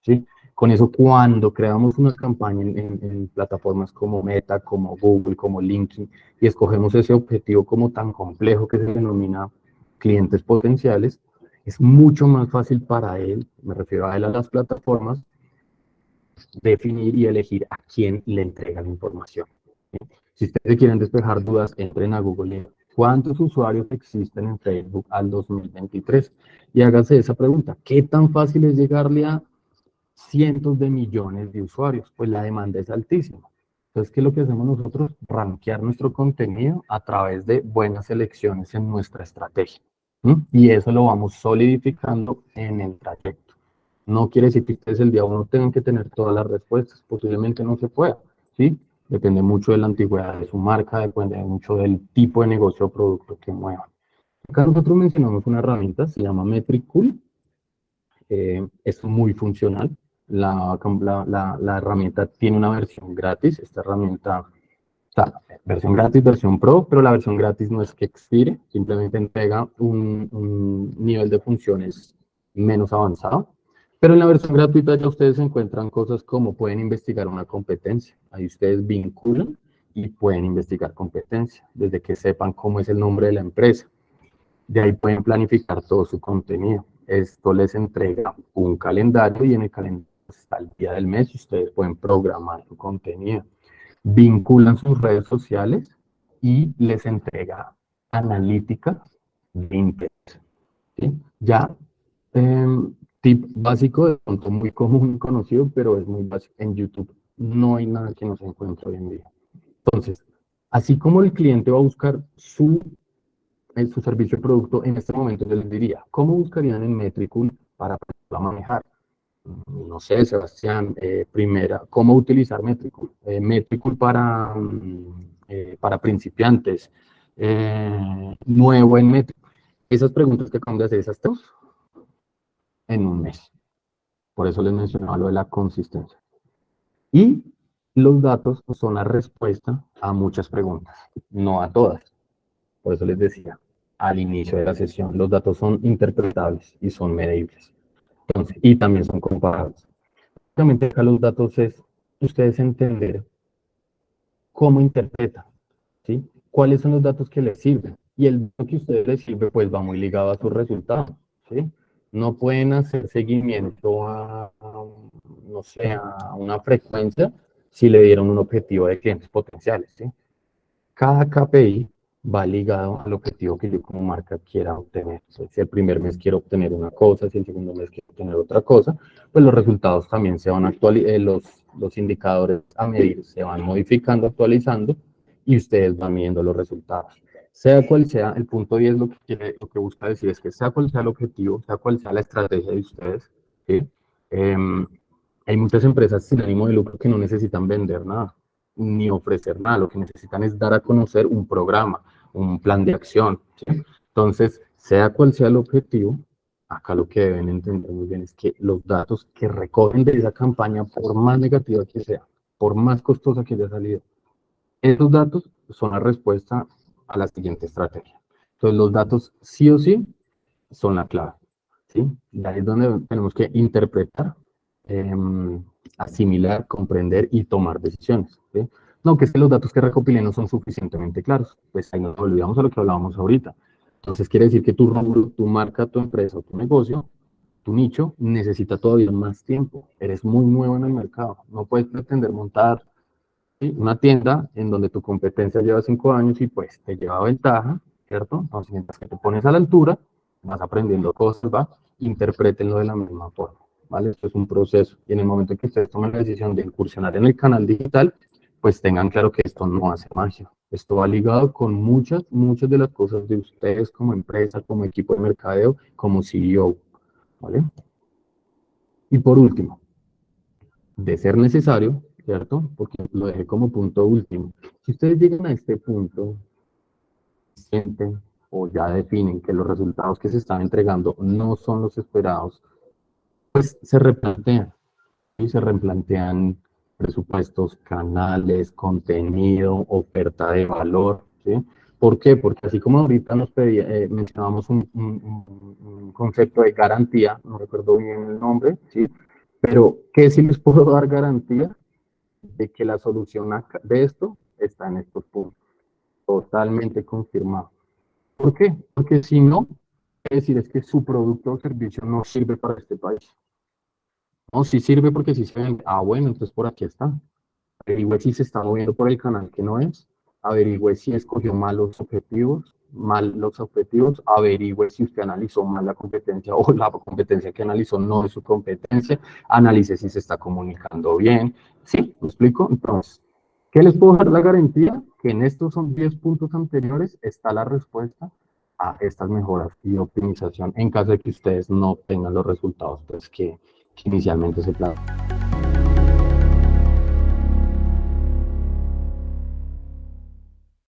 S1: ¿sí? Con eso, cuando creamos una campaña en plataformas como Meta, como Google, como LinkedIn, y escogemos ese objetivo como tan complejo que se denomina clientes potenciales, es mucho más fácil para él, me refiero a él, a las plataformas, definir y elegir a quién le entrega la información. ¿Sí? Si ustedes quieren despejar dudas, entren a Google. ¿Cuántos usuarios existen en Facebook al 2023? Y háganse esa pregunta. ¿Qué tan fácil es llegarle a cientos de millones de usuarios? Pues la demanda es altísima. Entonces, ¿qué es lo que hacemos nosotros? Rankear nuestro contenido a través de buenas elecciones en nuestra estrategia. Y eso lo vamos solidificando en el trayecto. No quiere decir que ustedes el día uno tengan que tener todas las respuestas. Posiblemente no se pueda, ¿sí? Depende mucho de la antigüedad de su marca, depende mucho del tipo de negocio o producto que muevan. Acá nosotros mencionamos una herramienta, se llama Metricool. Es muy funcional. La herramienta tiene una versión gratis. Esta herramienta, o sea, versión gratis, versión pro, pero la versión gratis no es que expire, simplemente entrega un nivel de funciones menos avanzado. Pero en la versión gratuita ya ustedes encuentran cosas como pueden investigar una competencia. Ahí ustedes vinculan y pueden investigar competencia, desde que sepan cómo es el nombre de la empresa. De ahí pueden planificar todo su contenido. Esto les entrega un calendario y en el calendario está el día del mes y ustedes pueden programar su contenido. Vinculan sus redes sociales y les entrega analíticas de interés. ¿Sí? Ya, tip básico, de pronto muy común y conocido, pero es muy básico. En YouTube no hay nada que no se encuentre hoy en día. Entonces, así como el cliente va a buscar su servicio o producto, en este momento yo les diría, ¿cómo buscarían en Metricool para manejar? No sé, Sebastián, primera, ¿cómo utilizar Metricool? Metricool para principiantes, nuevo en Metricool. Esas preguntas que acabamos de hacer, esas tres, en un mes. Por eso les mencionaba lo de la consistencia. Y los datos son la respuesta a muchas preguntas, no a todas. Por eso les decía al inicio de la sesión, los datos son interpretables y son medibles. Entonces, y también son comparables. Básicamente acá los datos es ustedes entender cómo interpretan, ¿sí? ¿Cuáles son los datos que les sirven? Y el dato que a ustedes les sirve, pues va muy ligado a sus resultados, ¿sí? No pueden hacer seguimiento no sé, a una frecuencia si le dieron un objetivo de clientes potenciales, ¿sí? Cada KPI va ligado al objetivo que yo como marca quiera obtener. Entonces, si el primer mes quiero obtener una cosa, si el segundo mes quiero obtener otra cosa, pues los resultados también se van actualizando, los indicadores a medir se van modificando, actualizando, y ustedes van midiendo los resultados. Sea cual sea, el punto 10 lo que busca decir es que sea cual sea el objetivo, sea cual sea la estrategia de ustedes, ¿sí? Hay muchas empresas sin ánimo de lucro que no necesitan vender nada, ni ofrecer nada, lo que necesitan es dar a conocer un programa, un plan de acción, ¿sí? Entonces, sea cual sea el objetivo, acá lo que deben entender muy bien es que los datos que recogen de esa campaña, por más negativa que sea, por más costosa que haya salido, esos datos son la respuesta a la siguiente estrategia. Entonces, los datos sí o sí son la clave, ¿sí? Y ahí es donde tenemos que interpretar, asimilar, comprender y tomar decisiones, ¿sí? No, que es que los datos que recopilé no son suficientemente claros. Pues ahí nos olvidamos a lo que hablábamos ahorita. Entonces quiere decir que tu rubro, tu marca, tu empresa, tu negocio, tu nicho, necesita todavía más tiempo. Eres muy nuevo en el mercado. No puedes pretender montar, ¿sí?, una tienda en donde tu competencia lleva 5 años y pues te lleva ventaja, ¿cierto? Entonces, mientras que te pones a la altura, vas aprendiendo cosas, ¿va? Interprétenlo de la misma forma, ¿vale? Esto es un proceso. Y en el momento en que ustedes tomen la decisión de incursionar en el canal digital, pues tengan claro que esto no hace magia. Esto va ligado con muchas de las cosas de ustedes como empresa, como equipo de mercadeo, como CEO, ¿vale? Y por último, de ser necesario, ¿cierto? Porque lo dejé como punto último. Si ustedes llegan a este punto, sienten o ya definen que los resultados que se están entregando no son los esperados, pues se replantean, ¿sí? Se replantean presupuestos, canales, contenido, oferta de valor, ¿sí? ¿Por qué? Porque así como ahorita mencionamos un concepto de garantía, no recuerdo bien el nombre, ¿sí? Pero, ¿qué sí les puedo dar garantía? De que la solución de esto está en estos puntos, totalmente confirmado. ¿Por qué? Porque si no, es decir, es que su producto o servicio no sirve para este país. No, sí sirve porque sí se vende. Ah, bueno, entonces por aquí está. Averigüe si se está moviendo por el canal que no es. Averigüe si escogió mal los objetivos. Averigüe si usted analizó mal la competencia o la competencia que analizó no es su competencia. Analice si se está comunicando bien. ¿Sí? ¿Me explico? Entonces, ¿qué les puedo dar la garantía? Que en estos son 10 puntos anteriores está la respuesta a estas mejoras y optimización en caso de que ustedes no tengan los resultados pues, que inicialmente se plantean.